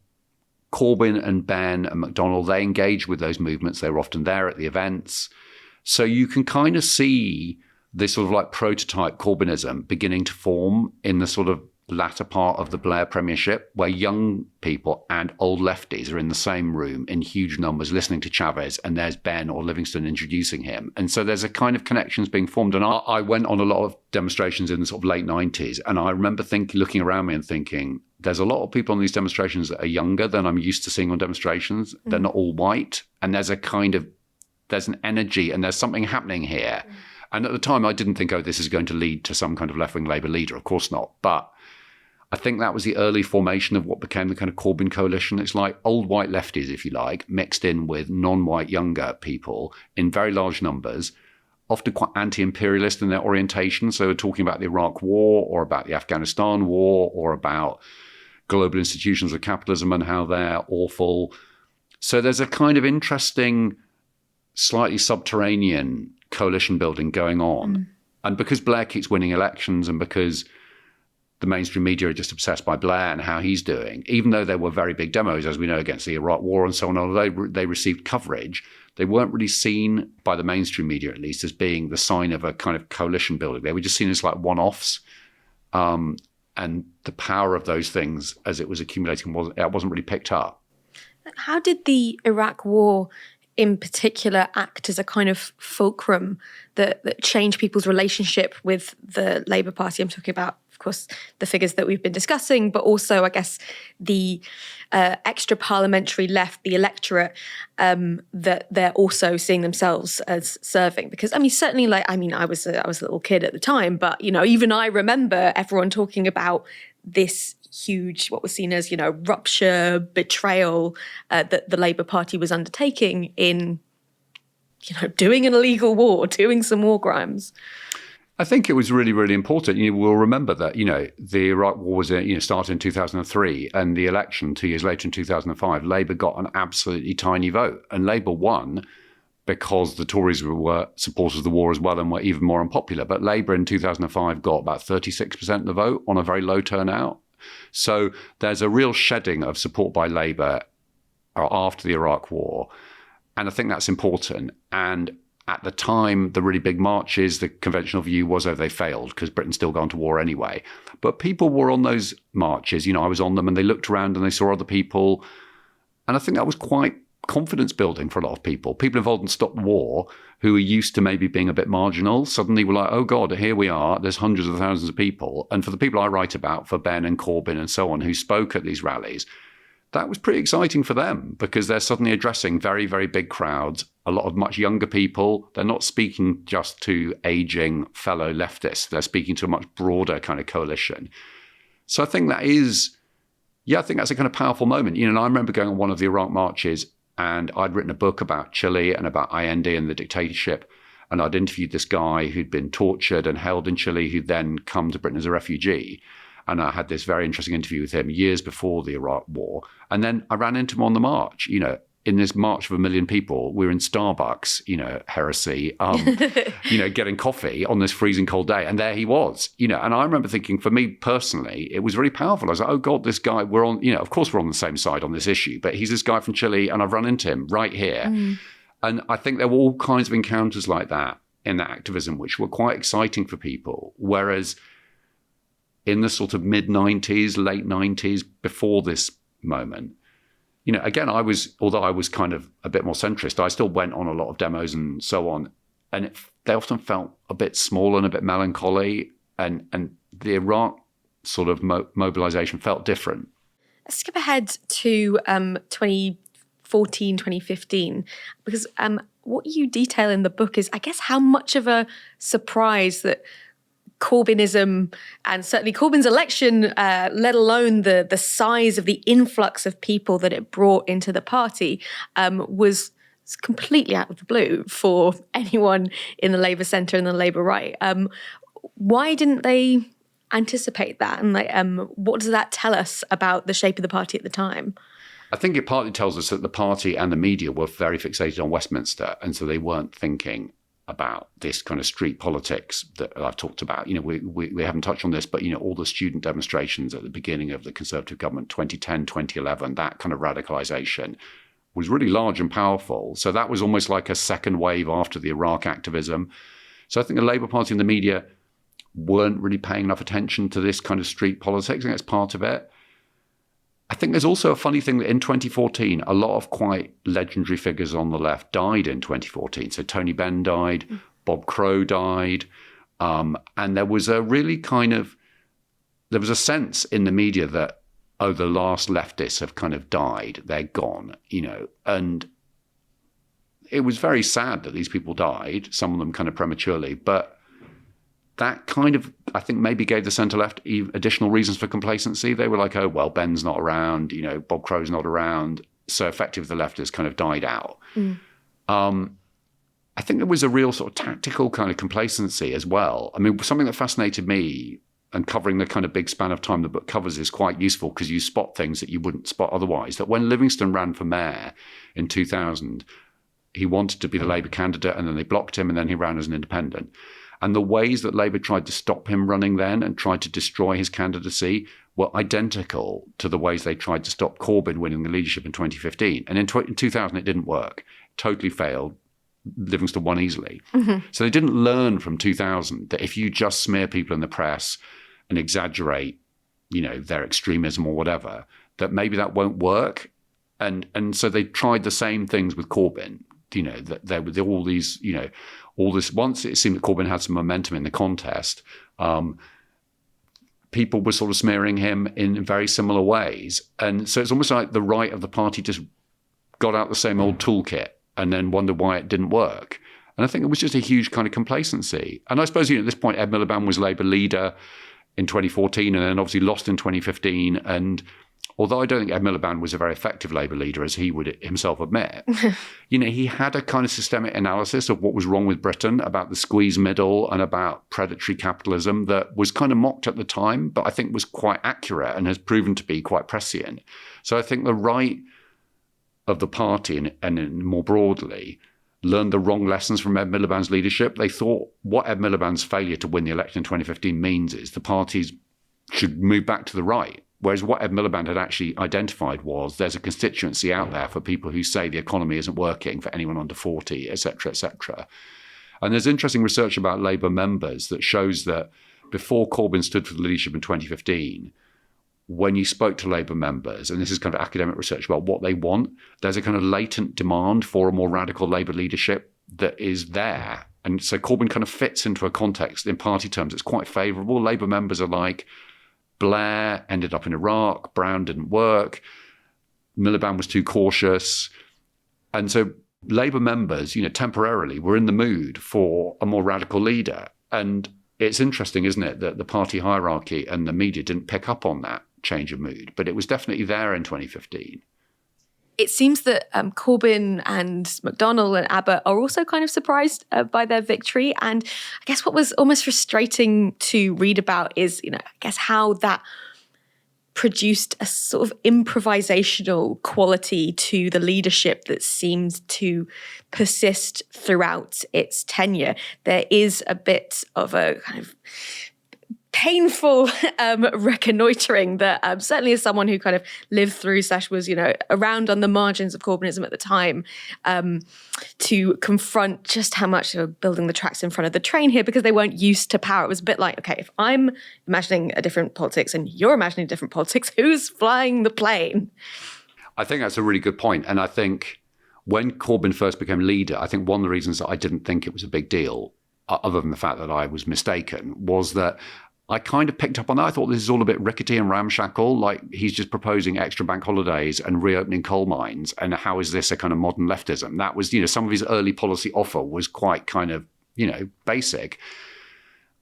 Corbyn and Ben and McDonnell, they engaged with those movements. They were often there at the events. So you can kind of see this sort of like prototype Corbynism beginning to form in the sort of latter part of the Blair premiership, where young people and old lefties are in the same room in huge numbers listening to Chavez, and there's Ben or Livingston introducing him. And so there's a kind of connections being formed. And I went on a lot of demonstrations in the sort of late 90s, and I remember looking around me and thinking, there's a lot of people on these demonstrations that are younger than I'm used to seeing on demonstrations. They're not all white. And there's an energy and there's something happening here. And at the time, I didn't think, this is going to lead to some kind of left-wing Labour leader. Of course not. But I think that was the early formation of what became the kind of Corbyn coalition. It's like old white lefties, if you like, mixed in with non-white younger people in very large numbers, often quite anti-imperialist in their orientation. So we're talking about the Iraq War or about the Afghanistan War or about global institutions of capitalism and how they're awful. So there's a kind of interesting, slightly subterranean coalition building going on. And because Blair keeps winning elections and because the mainstream media are just obsessed by Blair and how he's doing, even though there were very big demos, as we know, against the Iraq War and so on, although they received coverage, they weren't really seen by the mainstream media, at least, as being the sign of a kind of coalition building. They were just seen as like one-offs. And the power of those things as it was accumulating wasn't really picked up. How did the Iraq War in particular act as a kind of fulcrum that changed people's relationship with the Labour Party? I'm talking about, of course, the figures that we've been discussing, but also, I guess, the extra parliamentary left, the electorate, that they're also seeing themselves as serving. Because, certainly, I was a little kid at the time, but, even I remember everyone talking about this huge, what was seen as, rupture, betrayal that the Labour Party was undertaking in, doing an illegal war, doing some war crimes. I think it was really, really important. We'll remember that, the Iraq War was, started in 2003, and the election 2 years later in 2005, Labour got an absolutely tiny vote. And Labour won because the Tories were supporters of the war as well and were even more unpopular. But Labour in 2005 got about 36% of the vote on a very low turnout. So there's a real shedding of support by Labour after the Iraq War. And I think that's important. And at the time, the really big marches, the conventional view was, they failed because Britain's still gone to war anyway. But people were on those marches. I was on them and they looked around and they saw other people. And I think that was quite confidence building for a lot of people. People involved in Stop the War who were used to maybe being a bit marginal suddenly were like, oh God, here we are. There's hundreds of thousands of people. And for the people I write about, for Ben and Corbyn and so on, who spoke at these rallies, that was pretty exciting for them because they're suddenly addressing very, very big crowds, a lot of much younger people. They're not speaking just to aging fellow leftists. They're speaking to a much broader kind of coalition. So I think I think that's a kind of powerful moment. And I remember going on one of the Iraq marches and I'd written a book about Chile and about Allende and the dictatorship. And I'd interviewed this guy who'd been tortured and held in Chile, who'd then come to Britain as a refugee. And I had this very interesting interview with him years before the Iraq War. And then I ran into him on the march, in this march of 1 million people. We were in Starbucks, heresy, getting coffee on this freezing cold day. And there he was, and I remember thinking, for me personally, it was really powerful. I was like, oh God, this guy, we're on, of course we're on the same side on this issue, but he's this guy from Chile and I've run into him right here. And I think there were all kinds of encounters like that in that activism, which were quite exciting for people. Whereas in the sort of mid-90s, late 90s, before this moment, again, although I was kind of a bit more centrist, I still went on a lot of demos and so on. And they often felt a bit small and a bit melancholy. And the Iraq sort of mobilization felt different. Let's skip ahead to 2014, 2015, because what you detail in the book is, I guess, how much of a surprise that Corbynism and certainly Corbyn's election, let alone the size of the influx of people that it brought into the party, was completely out of the blue for anyone in the Labour centre and the Labour right. Why didn't they anticipate that? And what does that tell us about the shape of the party at the time? I think it partly tells us that the party and the media were very fixated on Westminster, and so they weren't thinking about this kind of street politics that I've talked about. We haven't touched on this, but, all the student demonstrations at the beginning of the Conservative government, 2010, 2011, that kind of radicalisation was really large and powerful. So that was almost like a second wave after the Iraq activism. So I think the Labour Party and the media weren't really paying enough attention to this kind of street politics. I think that's part of it. I think there's also a funny thing that in 2014, a lot of quite legendary figures on the left died in 2014. So Tony Benn died, Bob Crow died, and there was a really there was a sense in the media that, oh, the last leftists have kind of died, they're gone, and it was very sad that these people died, some of them kind of prematurely, but that kind of, I think, maybe gave the centre-left additional reasons for complacency. They were like, oh, well, Ben's not around, Bob Crow's not around. So effectively, the left has kind of died out. I think there was a real sort of tactical kind of complacency as well. I mean, something that fascinated me, and covering the kind of big span of time the book covers is quite useful because you spot things that you wouldn't spot otherwise. That when Livingston ran for mayor in 2000, he wanted to be the Labour candidate, and then they blocked him, and then he ran as an independent. And the ways that Labour tried to stop him running then and tried to destroy his candidacy were identical to the ways they tried to stop Corbyn winning the leadership in 2015. And in 2000, it didn't work. Totally failed. Livingston won easily. So they didn't learn from 2000 that if you just smear people in the press and exaggerate, their extremism or whatever, that maybe that won't work. And so they tried the same things with Corbyn. That there were all these, all this. Once it seemed that Corbyn had some momentum in the contest, people were sort of smearing him in very similar ways. And so it's almost like the right of the party just got out the same old toolkit and then wondered why it didn't work. And I think it was just a huge kind of complacency. And I suppose, at this point, Ed Miliband was Labour leader in 2014 and then obviously lost in 2015. And although I don't think Ed Miliband was a very effective Labour leader, as he would himself admit, he had a kind of systemic analysis of what was wrong with Britain, about the squeeze middle and about predatory capitalism that was kind of mocked at the time, but I think was quite accurate and has proven to be quite prescient. So I think the right of the party and more broadly learned the wrong lessons from Ed Miliband's leadership. They thought what Ed Miliband's failure to win the election in 2015 means is the parties should move back to the right. Whereas what Ed Miliband had actually identified was there's a constituency out there for people who say the economy isn't working for anyone under 40, et cetera, et cetera. And there's interesting research about Labour members that shows that before Corbyn stood for the leadership in 2015, when you spoke to Labour members, and this is kind of academic research about what they want, there's a kind of latent demand for a more radical Labour leadership that is there. And so Corbyn kind of fits into a context in party terms that's quite favourable. Labour members are like, Blair ended up in Iraq, Brown didn't work, Miliband was too cautious. And so Labour members, temporarily were in the mood for a more radical leader. And it's interesting, isn't it, that the party hierarchy and the media didn't pick up on that change of mood, but it was definitely there in 2015. It seems that Corbyn and McDonnell and Abbott are also kind of surprised by their victory. And I guess what was almost frustrating to read about is, I guess how that produced a sort of improvisational quality to the leadership that seemed to persist throughout its tenure. There is a bit of a kind of painful reconnoitering that certainly as someone who kind of lived through / was, around on the margins of Corbynism at the time, to confront just how much they were building the tracks in front of the train here because they weren't used to power. It was a bit like, okay, if I'm imagining a different politics and you're imagining different politics, who's flying the plane? I think that's a really good point. And I think when Corbyn first became leader, I think one of the reasons that I didn't think it was a big deal, other than the fact that I was mistaken, was that I kind of picked up on that. I thought this is all a bit rickety and ramshackle, like he's just proposing extra bank holidays and reopening coal mines. And how is this a kind of modern leftism? That was, some of his early policy offer was quite kind of, basic.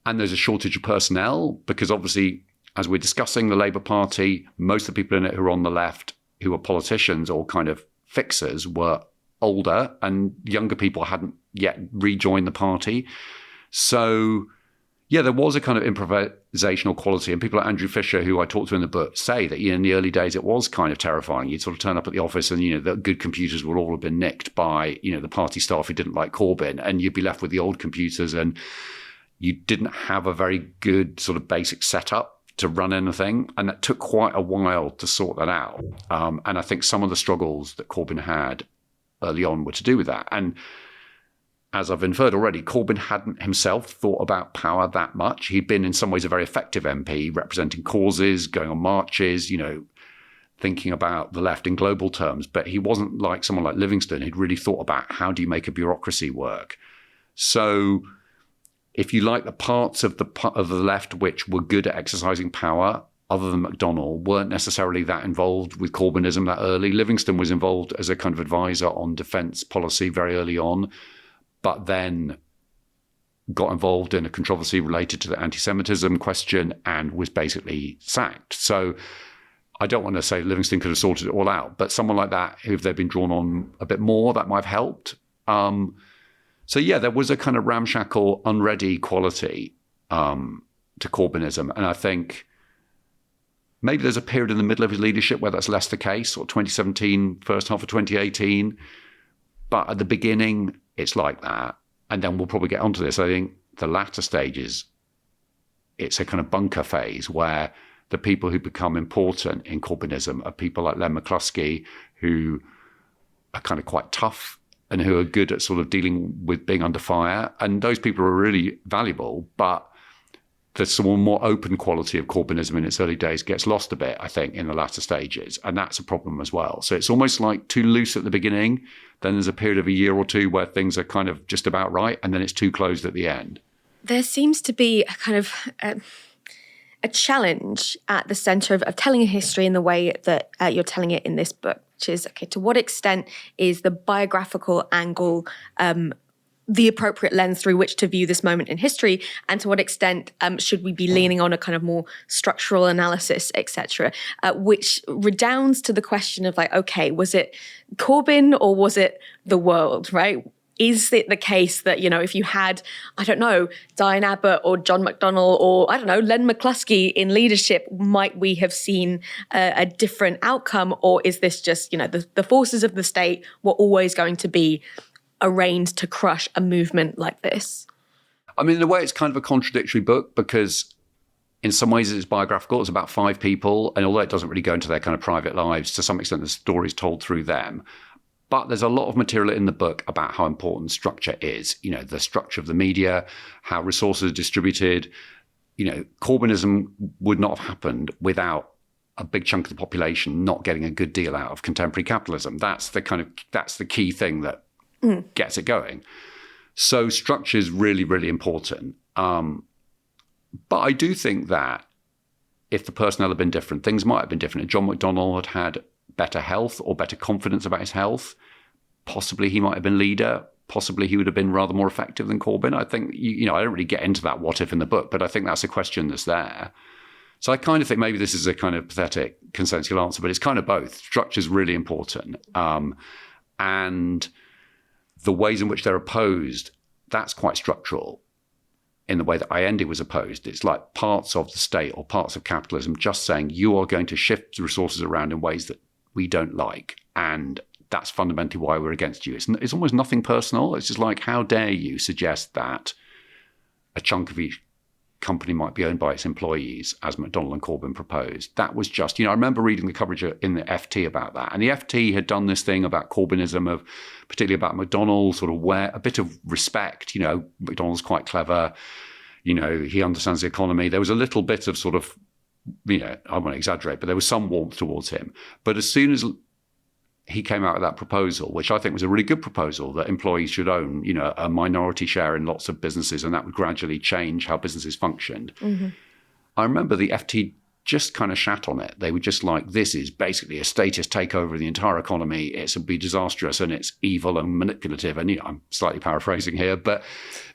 And there's a shortage of personnel because obviously, as we're discussing, the Labour Party, most of the people in it who are on the left, who are politicians or kind of fixers, were older and younger people hadn't yet rejoined the party. So yeah, there was a kind of improvisational quality. And people like Andrew Fisher, who I talked to in the book, say that in the early days it was kind of terrifying. You'd sort of turn up at the office and, the good computers would all have been nicked by, the party staff who didn't like Corbyn. And you'd be left with the old computers and you didn't have a very good sort of basic setup to run anything. And that took quite a while to sort that out. And I think some of the struggles that Corbyn had early on were to do with that. And as I've inferred already, Corbyn hadn't himself thought about power that much. He'd been in some ways a very effective MP, representing causes, going on marches, thinking about the left in global terms. But he wasn't like someone like Livingstone who'd really thought about how do you make a bureaucracy work. So if you like, the parts of the left which were good at exercising power, other than McDonnell, weren't necessarily that involved with Corbynism that early. Livingstone was involved as a kind of advisor on defence policy very early on, but then got involved in a controversy related to the anti-Semitism question and was basically sacked. So I don't want to say Livingstone could have sorted it all out, but someone like that, if they'd been drawn on a bit more, that might have helped. So yeah, there was a kind of ramshackle, unready quality to Corbynism. And I think maybe there's a period in the middle of his leadership where that's less the case, or 2017, first half of 2018. But at the beginning, it's like that. And then we'll probably get onto this. I think the latter stages, it's a kind of bunker phase where the people who become important in Corbynism are people like Len McCluskey, who are kind of quite tough and who are good at sort of dealing with being under fire. And those people are really valuable, but the sort of more open quality of Corbynism in its early days gets lost a bit, I think, in the latter stages. And that's a problem as well. So it's almost like too loose at the beginning. Then there's a period of a year or two where things are kind of just about right. And then it's too closed at the end. There seems to be a kind of a challenge at the centre of telling a history in the way that you're telling it in this book, which is, okay, to what extent is the biographical angle the appropriate lens through which to view this moment in history, and to what extent should we be leaning on a kind of more structural analysis, etc., which redounds to the question of like, okay, was it Corbyn or was it the world, right? Is it the case that, if you had, I don't know, Diane Abbott or John McDonnell or, I don't know, Len McCluskey in leadership, might we have seen a different outcome? Or is this just, the forces of the state were always going to be arraigned to crush a movement like this? I mean, in a way, it's kind of a contradictory book because in some ways it's biographical. It's about 5 people. And although it doesn't really go into their kind of private lives, to some extent the story's told through them. But there's a lot of material in the book about how important structure is, the structure of the media, how resources are distributed. Corbynism would not have happened without a big chunk of the population not getting a good deal out of contemporary capitalism. That's the key thing that gets it going. So structure is really, really important. But I do think that if the personnel had been different, things might have been different. If John McDonnell had better health or better confidence about his health, possibly he might have been leader. Possibly he would have been rather more effective than Corbyn. I think, I don't really get into that what if in the book, but I think that's a question that's there. So I kind of think maybe this is a kind of pathetic consensual answer, but it's kind of both. Structure is really important. And the ways in which they're opposed, that's quite structural in the way that Allende was opposed. It's like parts of the state or parts of capitalism just saying you are going to shift the resources around in ways that we don't like. And that's fundamentally why we're against you. It's almost nothing personal. It's just like, how dare you suggest that a chunk of each company might be owned by its employees, as McDonnell and Corbyn proposed. That was just, I remember reading the coverage in the FT about that. And the FT had done this thing about Corbynism, of particularly about McDonnell, sort of a bit of respect. McDonnell's quite clever. He understands the economy. There was a little bit of sort of, I won't exaggerate, but there was some warmth towards him. But as soon as he came out with that proposal, which I think was a really good proposal, that employees should own, a minority share in lots of businesses, and that would gradually change how businesses functioned. Mm-hmm. I remember the FT just kind of shat on it. They were just like, this is basically a statist takeover of the entire economy. It's be disastrous and it's evil and manipulative. And I'm slightly paraphrasing here, but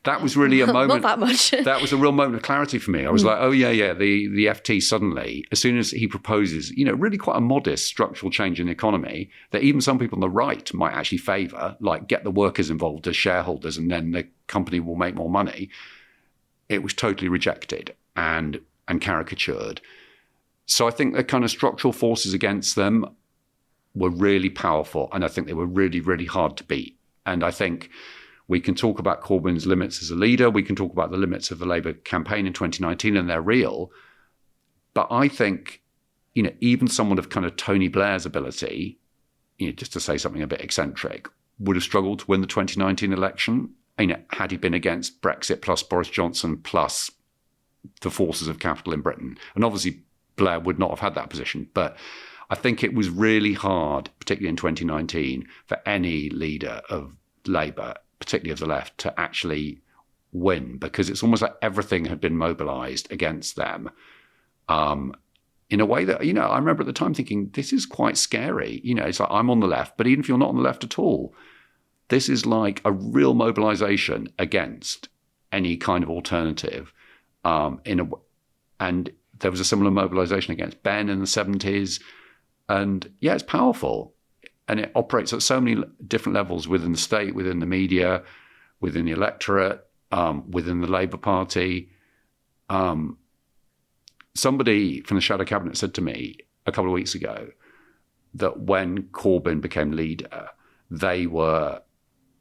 that was really a moment. Not that much. That was a real moment of clarity for me. I was like, oh yeah. The FT suddenly, as soon as he proposes, really quite a modest structural change in the economy that even some people on the right might actually favour, like get the workers involved as shareholders and then the company will make more money. It was totally rejected and caricatured. So I think the kind of structural forces against them were really powerful, and I think they were really, really hard to beat. And I think we can talk about Corbyn's limits as a leader. We can talk about the limits of the Labour campaign in 2019, and they're real. But I think, even someone of kind of Tony Blair's ability, just to say something a bit eccentric, would have struggled to win the 2019 election. had he been against Brexit plus Boris Johnson plus the forces of capital in Britain. And obviously Blair would not have had that position. But I think it was really hard, particularly in 2019, for any leader of Labour, particularly of the left, to actually win, because it's almost like everything had been mobilised against them in a way that, I remember at the time thinking, this is quite scary. It's like, I'm on the left, but even if you're not on the left at all, this is like a real mobilisation against any kind of alternative. And there was a similar mobilisation against Benn in the 70s. And yeah, it's powerful. And it operates at so many different levels within the state, within the media, within the electorate, within the Labour Party. Somebody from the shadow cabinet said to me a couple of weeks ago that when Corbyn became leader, they were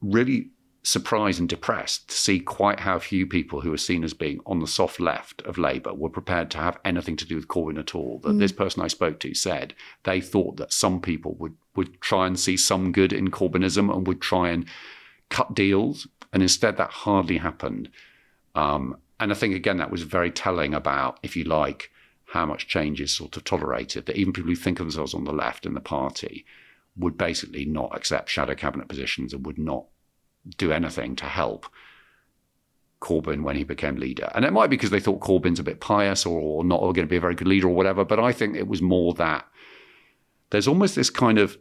really surprised and depressed to see quite how few people who were seen as being on the soft left of Labour were prepared to have anything to do with Corbyn at all. That this person I spoke to said they thought that some people would try and see some good in Corbynism and would try and cut deals. And instead that hardly happened. And I think, again, that was very telling about, if you like, how much change is sort of tolerated, that even people who think of themselves on the left in the party would basically not accept shadow cabinet positions and would not do anything to help Corbyn when he became leader. And it might be because they thought Corbyn's a bit pious or not going to be a very good leader or whatever, but I think it was more that there's almost this kind of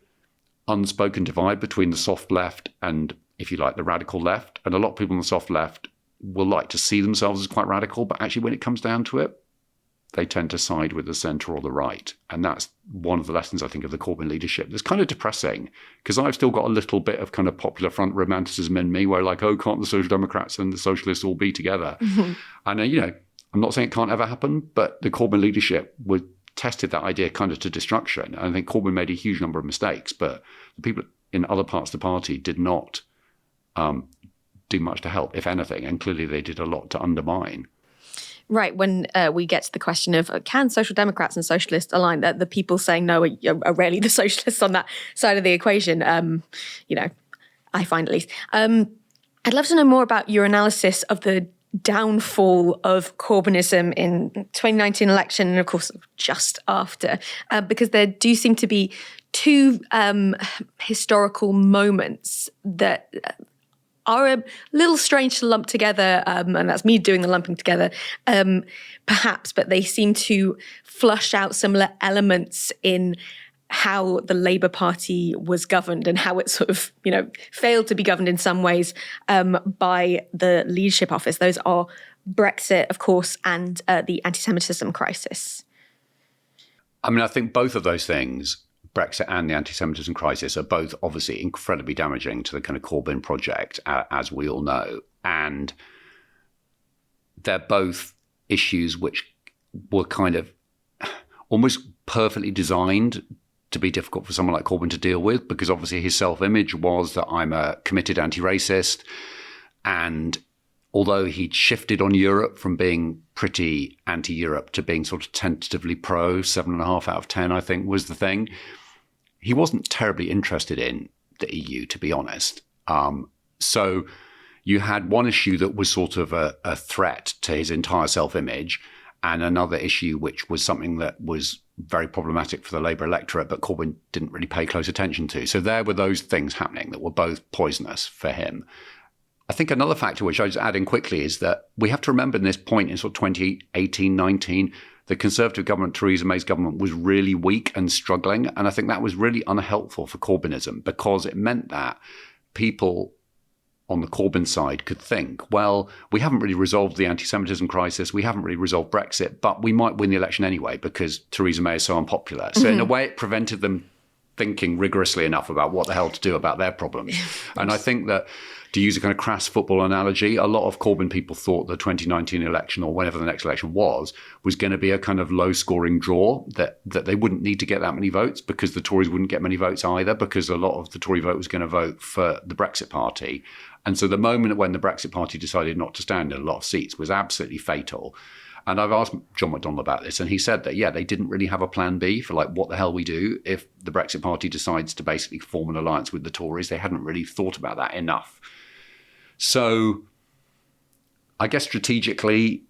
unspoken divide between the soft left and, if you like, the radical left. And a lot of people on the soft left will like to see themselves as quite radical, but actually when it comes down to it, they tend to side with the centre or the right. And that's one of the lessons, I think, of the Corbyn leadership. It's kind of depressing, because I've still got a little bit of kind of popular front romanticism in me, where like, oh, can't the Social Democrats and the Socialists all be together? Mm-hmm. And, I'm not saying it can't ever happen, but the Corbyn leadership tested that idea kind of to destruction. And I think Corbyn made a huge number of mistakes, but the people in other parts of the party did not do much to help, if anything. And clearly they did a lot to undermine. Right, when we get to the question of can Social Democrats and Socialists align, the people saying no are rarely the Socialists on that side of the equation, I find at least. I'd love to know more about your analysis of the downfall of Corbynism in 2019 election and, of course, just after, because there do seem to be two historical moments that are a little strange to lump together, and that's me doing the lumping together, perhaps, but they seem to flush out similar elements in how the Labour Party was governed and how it sort of, failed to be governed in some ways by the leadership office. Those are Brexit, of course, and the anti-Semitism crisis. I mean, I think both of those things, Brexit and the anti-Semitism crisis, are both obviously incredibly damaging to the kind of Corbyn project, as we all know. And they're both issues which were kind of almost perfectly designed to be difficult for someone like Corbyn to deal with, because obviously his self-image was that I'm a committed anti-racist. And although he'd shifted on Europe from being pretty anti-Europe to being sort of tentatively pro, 7.5 out of 10, I think was the thing, he wasn't terribly interested in the EU, to be honest. So you had one issue that was sort of a threat to his entire self-image, and another issue which was something that was very problematic for the Labour electorate, but Corbyn didn't really pay close attention to. So there were those things happening that were both poisonous for him. I think another factor, which I just add in quickly, is that we have to remember in this point in sort of 2018-19, the Conservative government, Theresa May's government, was really weak and struggling. And I think that was really unhelpful for Corbynism, because it meant that people on the Corbyn side could think, well, we haven't really resolved the anti-Semitism crisis, we haven't really resolved Brexit, but we might win the election anyway because Theresa May is so unpopular. So in a way, it prevented them thinking rigorously enough about what the hell to do about their problems. And I think that, to use a kind of crass football analogy, a lot of Corbyn people thought the 2019 election, or whenever the next election was going to be a kind of low-scoring draw, that they wouldn't need to get that many votes because the Tories wouldn't get many votes either, because a lot of the Tory vote was going to vote for the Brexit Party. And so the moment when the Brexit Party decided not to stand in a lot of seats was absolutely fatal. And I've asked John McDonnell about this, and he said that, they didn't really have a plan B for like what the hell we do if the Brexit Party decides to basically form an alliance with the Tories. They hadn't really thought about that enough. So I guess strategically,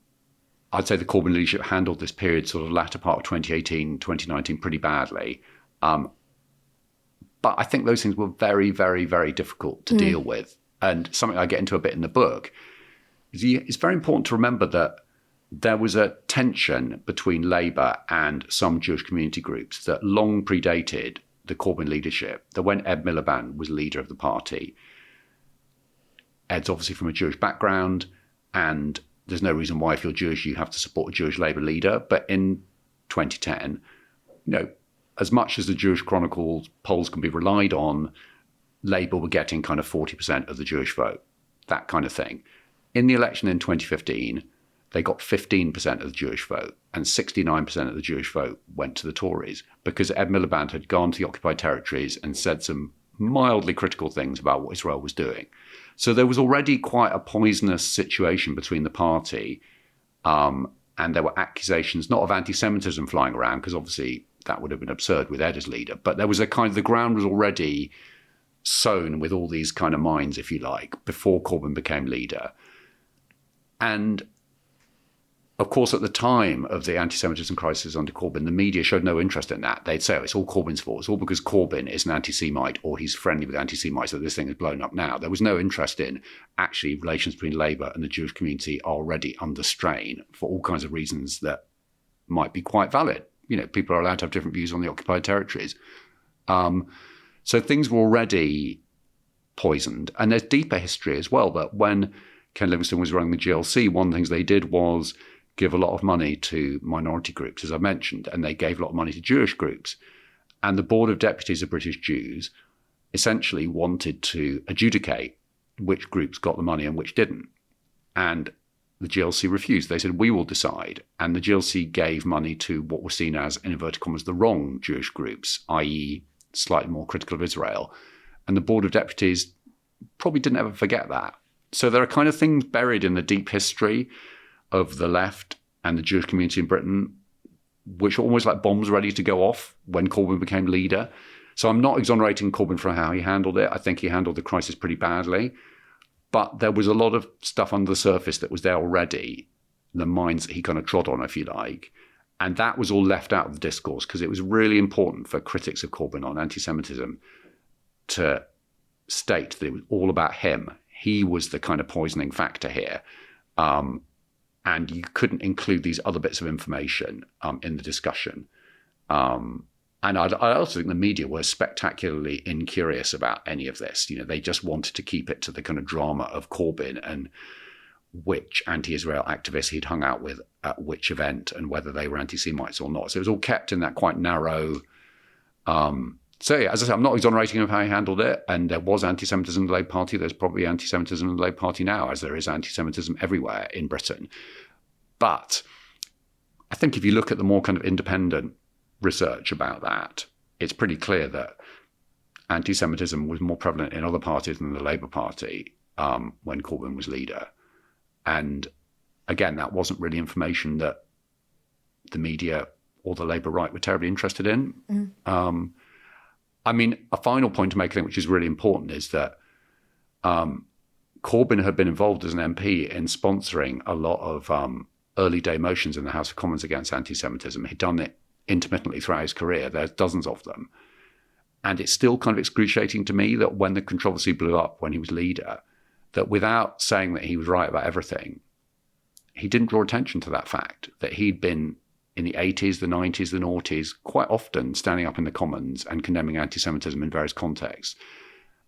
I'd say the Corbyn leadership handled this period sort of latter part of 2018, 2019 pretty badly. But I think those things were very, very, very difficult to deal with. And something I get into a bit in the book is it's very important to remember that there was a tension between Labour and some Jewish community groups that long predated the Corbyn leadership, that when Ed Miliband was leader of the party, Ed's obviously from a Jewish background, and there's no reason why if you're Jewish you have to support a Jewish Labour leader. But in 2010, as much as the Jewish Chronicles polls can be relied on, Labour were getting kind of 40% of the Jewish vote, that kind of thing. In the election in 2015, they got 15% of the Jewish vote, and 69% of the Jewish vote went to the Tories because Ed Miliband had gone to the occupied territories and said some mildly critical things about what Israel was doing. So there was already quite a poisonous situation between the party, and there were accusations, not of anti-Semitism flying around, because obviously that would have been absurd with Ed as leader, but there was a kind of, the ground was already sown with all these kind of mines, if you like, before Corbyn became leader. And of course, at the time of the anti-Semitism crisis under Corbyn, the media showed no interest in that. They'd say, it's all Corbyn's fault. It's all because Corbyn is an anti-Semite or he's friendly with anti-Semites that this thing is blown up now. There was no interest in actually relations between Labour and the Jewish community are already under strain for all kinds of reasons that might be quite valid. People are allowed to have different views on the occupied territories. So things were already poisoned. And there's deeper history as well, that when Ken Livingstone was running the GLC, one of the things they did was give a lot of money to minority groups, as I mentioned, and they gave a lot of money to Jewish groups. And the Board of Deputies of British Jews essentially wanted to adjudicate which groups got the money and which didn't. And the GLC refused. They said, we will decide. And the GLC gave money to what were seen as, in inverted commas, the wrong Jewish groups, i.e. slightly more critical of Israel. And the Board of Deputies probably didn't ever forget that. So there are kind of things buried in the deep history of the left and the Jewish community in Britain, which were almost like bombs ready to go off when Corbyn became leader. So I'm not exonerating Corbyn for how he handled it. I think he handled the crisis pretty badly. But there was a lot of stuff under the surface that was there already, the mines that he kind of trod on, if you like. And that was all left out of the discourse because it was really important for critics of Corbyn on anti-Semitism to state that it was all about him. He was the kind of poisoning factor here. And you couldn't include these other bits of information in the discussion. And I also think the media were spectacularly incurious about any of this. They just wanted to keep it to the kind of drama of Corbyn and which anti-Israel activists he'd hung out with at which event and whether they were anti-Semites or not. So it was all kept in that quite narrow. So yeah, as I say, I'm not exonerating him of how he handled it. And there was anti-Semitism in the Labour Party. There's probably anti-Semitism in the Labour Party now, as there is anti-Semitism everywhere in Britain. But I think if you look at the more kind of independent research about that, it's pretty clear that anti-Semitism was more prevalent in other parties than the Labour Party when Corbyn was leader. And again, that wasn't really information that the media or the Labour right were terribly interested in. I mean, a final point to make, I think, which is really important, is that Corbyn had been involved as an MP in sponsoring a lot of early day motions in the House of Commons against anti-Semitism. He'd done it intermittently throughout his career. There's dozens of them. And it's still kind of excruciating to me that when the controversy blew up when he was leader, that without saying that he was right about everything, he didn't draw attention to that fact, that he'd been in the 80s, the 90s, the noughties, quite often standing up in the Commons and condemning anti-Semitism in various contexts.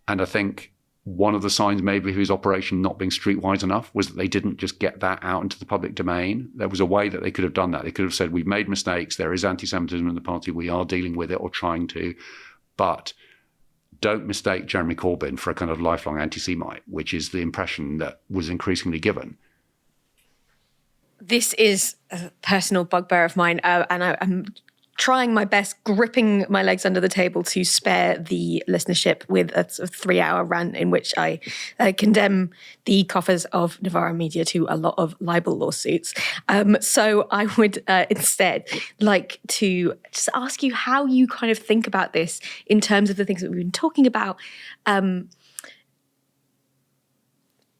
And I think one of the signs maybe of his operation not being streetwise enough was that they didn't just get that out into the public domain. There was a way that they could have done that. They could have said, we've made mistakes, there is anti-Semitism in the party, we are dealing with it or trying to, but don't mistake Jeremy Corbyn for a kind of lifelong anti-Semite, which is the impression that was increasingly given. This is a personal bugbear of mine, and I'm trying my best, gripping my legs under the table to spare the listenership with a sort of 3-hour rant in which I condemn the coffers of Novara Media to a lot of libel lawsuits. So I would instead like to just ask you how you kind of think about this in terms of the things that we've been talking about.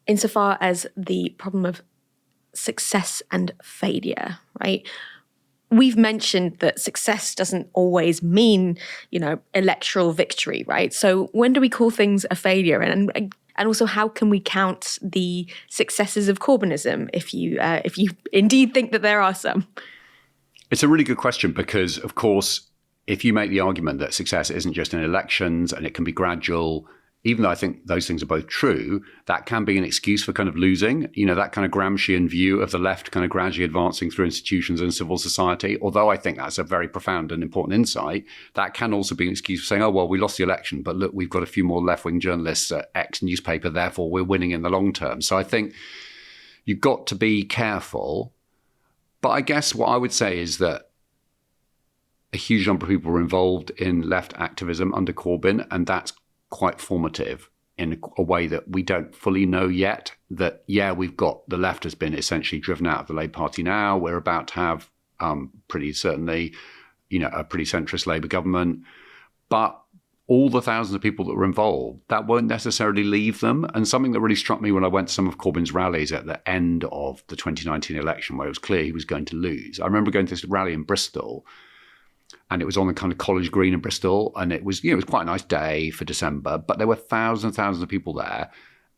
insofar as the problem of success and failure, right? We've mentioned that success doesn't always mean, electoral victory, right? So when do we call things a failure? And also, how can we count the successes of Corbynism if you indeed think that there are some? It's a really good question because, of course, if you make the argument that success isn't just in elections and it can be gradual, even though I think those things are both true, that can be an excuse for kind of losing, that kind of Gramscian view of the left kind of gradually advancing through institutions and civil society. Although I think that's a very profound and important insight, that can also be an excuse for saying, oh, well, we lost the election, but look, we've got a few more left-wing journalists at X newspaper, therefore we're winning in the long term. So I think you've got to be careful. But I guess what I would say is that a huge number of people were involved in left activism under Corbyn, and that's quite formative in a way that we don't fully know yet. That, we've got the left has been essentially driven out of the Labour Party now. We're about to have pretty certainly, a pretty centrist Labour government. But all the thousands of people that were involved, that won't necessarily leave them. And something that really struck me when I went to some of Corbyn's rallies at the end of the 2019 election, where it was clear he was going to lose. I remember going to this rally in Bristol, and it was on the kind of College Green in Bristol. And it was, it was quite a nice day for December, but there were thousands and thousands of people there.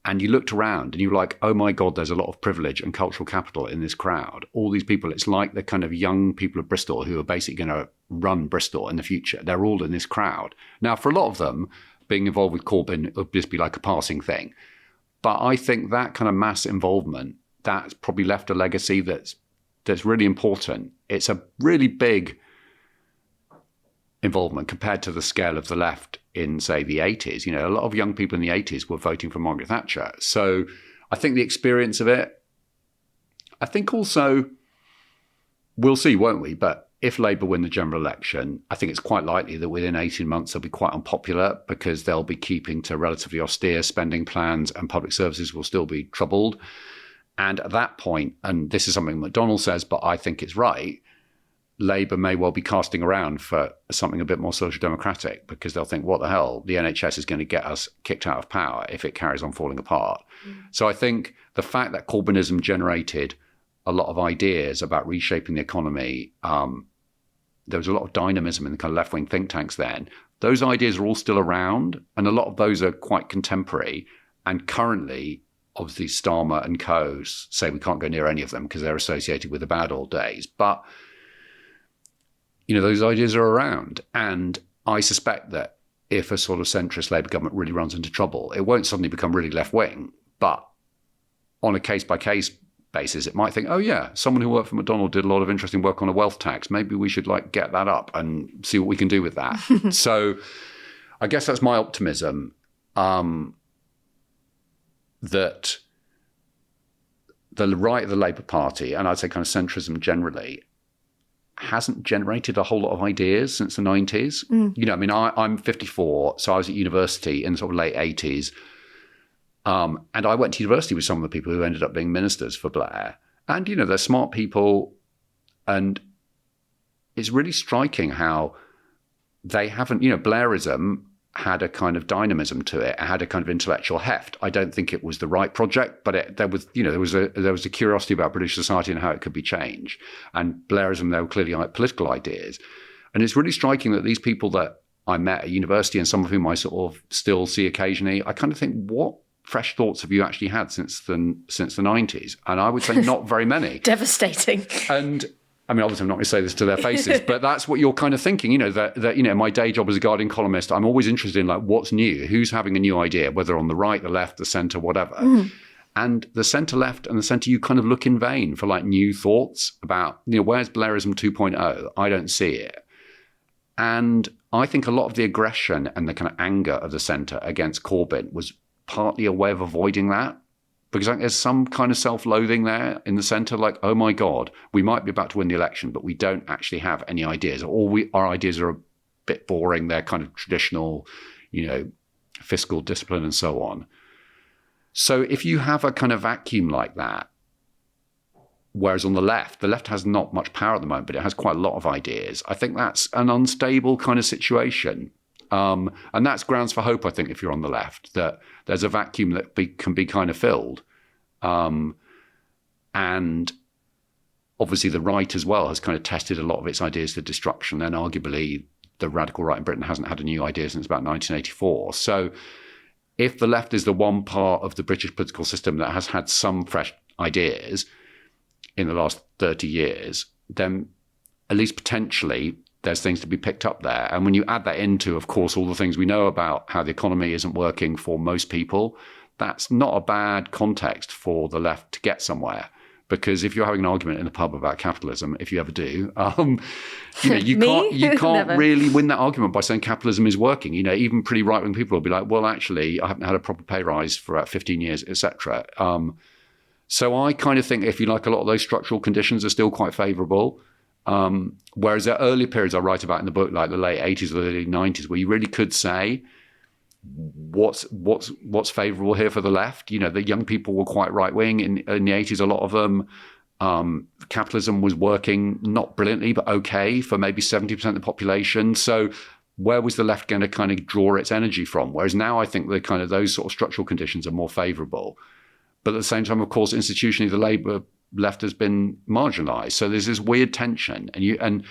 And you looked around and you were like, oh my God, there's a lot of privilege and cultural capital in this crowd. All these people, it's like the kind of young people of Bristol who are basically going to run Bristol in the future. They're all in this crowd. Now, for a lot of them, being involved with Corbyn would just be like a passing thing. But I think that kind of mass involvement, that's probably left a legacy that's really important. It's a really big involvement compared to the scale of the left in, say, the 80s. A lot of young people in the 80s were voting for Margaret Thatcher. So I think the experience of it, I think also, we'll see, won't we? But if Labour win the general election, I think it's quite likely that within 18 months they'll be quite unpopular because they'll be keeping to relatively austere spending plans and public services will still be troubled. And at that point, and this is something McDonnell says, but I think it's right, Labour may well be casting around for something a bit more social democratic because they'll think, what the hell, the NHS is going to get us kicked out of power if it carries on falling apart. So I think the fact that Corbynism generated a lot of ideas about reshaping the economy, there was a lot of dynamism in the kind of left-wing think tanks then. Those ideas are all still around, and a lot of those are quite contemporary. And currently, obviously, Starmer and co say we can't go near any of them because they're associated with the bad old days. But those ideas are around. And I suspect that if a sort of centrist Labour government really runs into trouble, it won't suddenly become really left-wing. But on a case-by-case basis, it might think, oh, yeah, someone who worked for McDonnell did a lot of interesting work on a wealth tax. Maybe we should get that up and see what we can do with that. So I guess that's my optimism, that the right of the Labour Party, and I'd say kind of centrism generally, hasn't generated a whole lot of ideas since the 90s. I'm 54, so I was at university in the sort of late 80s. And I went to university with some of the people who ended up being ministers for Blair. And, they're smart people. And it's really striking how they haven't, Blairism had a kind of dynamism to it. It had a kind of intellectual heft. I don't think it was the right project, but there was a curiosity about British society and how it could be changed. And Blairism, there were clearly political ideas. And it's really striking that these people that I met at university and some of whom I sort of still see occasionally, I kind of think, what fresh thoughts have you actually had since the 90s? And I would say not very many. Devastating. And obviously I'm not going to say this to their faces, but that's what you're kind of thinking, that my day job as a Guardian columnist, I'm always interested in what's new, who's having a new idea, whether on the right, the left, the centre, whatever. And the centre left and the centre, you kind of look in vain for new thoughts about, where's Blairism 2.0? I don't see it. And I think a lot of the aggression and the kind of anger of the centre against Corbyn was partly a way of avoiding that. Because I think there's some kind of self-loathing there in the centre, oh my God, we might be about to win the election, but we don't actually have any ideas. Or our ideas are a bit boring. They're kind of traditional, fiscal discipline and so on. So if you have a kind of vacuum like that, whereas on the left has not much power at the moment, but it has quite a lot of ideas, I think that's an unstable kind of situation. And that's grounds for hope, I think, if you're on the left, that there's a vacuum that can be kind of filled. And obviously the right as well has kind of tested a lot of its ideas to destruction. And arguably the radical right in Britain hasn't had a new idea since about 1984. So if the left is the one part of the British political system that has had some fresh ideas in the last 30 years, then at least potentially there's things to be picked up there. And when you add that into, of course, all the things we know about how the economy isn't working for most people, that's not a bad context for the left to get somewhere. Because if you're having an argument in the pub about capitalism, if you ever do, you can't really win that argument by saying capitalism is working. Even pretty right-wing people will be like, well, actually, I haven't had a proper pay rise for about 15 years, etc. So I kind of think, if you like, a lot of those structural conditions are still quite favourable. Whereas there are early periods I write about in the book, like the late 80s or the early 90s, where you really could say, what's favourable here for the left? The young people were quite right-wing in the 80s, a lot of them. Capitalism was working not brilliantly, but okay for maybe 70% of the population. So where was the left going to kind of draw its energy from? Whereas now I think the kind of those sort of structural conditions are more favourable. But at the same time, of course, institutionally, the Labour left has been marginalised. So there's this weird tension. And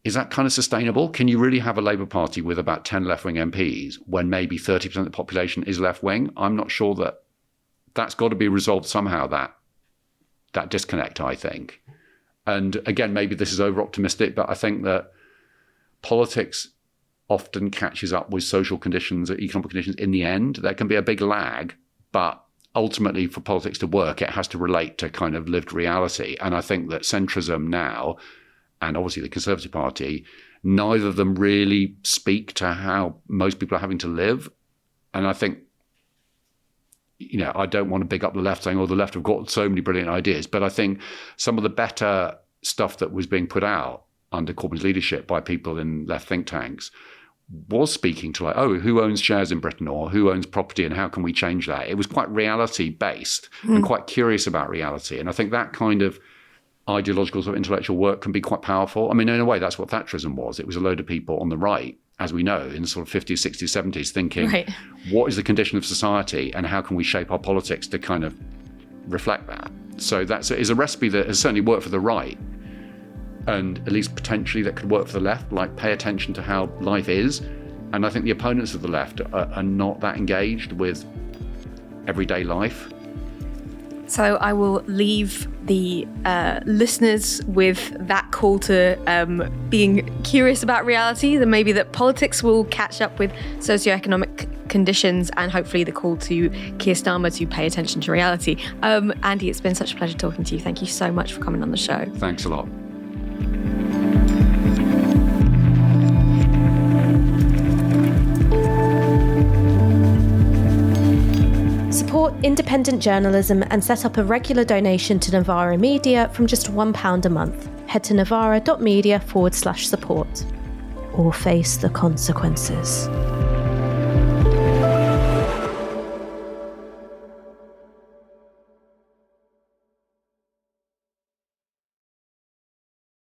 is that kind of sustainable? Can you really have a Labour Party with about 10 left-wing MPs when maybe 30% of the population is left-wing? I'm not sure that's got to be resolved somehow, that disconnect, I think. And again, maybe this is over-optimistic, but I think that politics often catches up with social conditions or economic conditions in the end. There can be a big lag, but ultimately for politics to work, it has to relate to kind of lived reality. And I think that centrism now, and obviously the Conservative Party, neither of them really speak to how most people are having to live. And I think, I don't want to big up the left saying, the left have got so many brilliant ideas. But I think some of the better stuff that was being put out under Corbyn's leadership by people in left think tanks was speaking to who owns shares in Britain, or who owns property, and how can we change that? It was quite reality-based and quite curious about reality. And I think that kind of ideological sort of intellectual work can be quite powerful. I mean, in a way, that's what Thatcherism was. It was a load of people on the right, as we know, in the sort of 50s, 60s, 70s, thinking, what is the condition of society and how can we shape our politics to kind of reflect that? So that is a recipe that has certainly worked for the right, and at least potentially that could work for the left, like pay attention to how life is. And I think the opponents of the left are not that engaged with everyday life. So I will leave the listeners with that call to being curious about reality, then maybe that politics will catch up with socioeconomic conditions, and hopefully the call to Keir Starmer to pay attention to reality. Andy, it's been such a pleasure talking to you. Thank you so much for coming on the show. Thanks a lot. Support independent journalism and set up a regular donation to Novara Media from just £1 a month. Head to novara.media/support or face the consequences.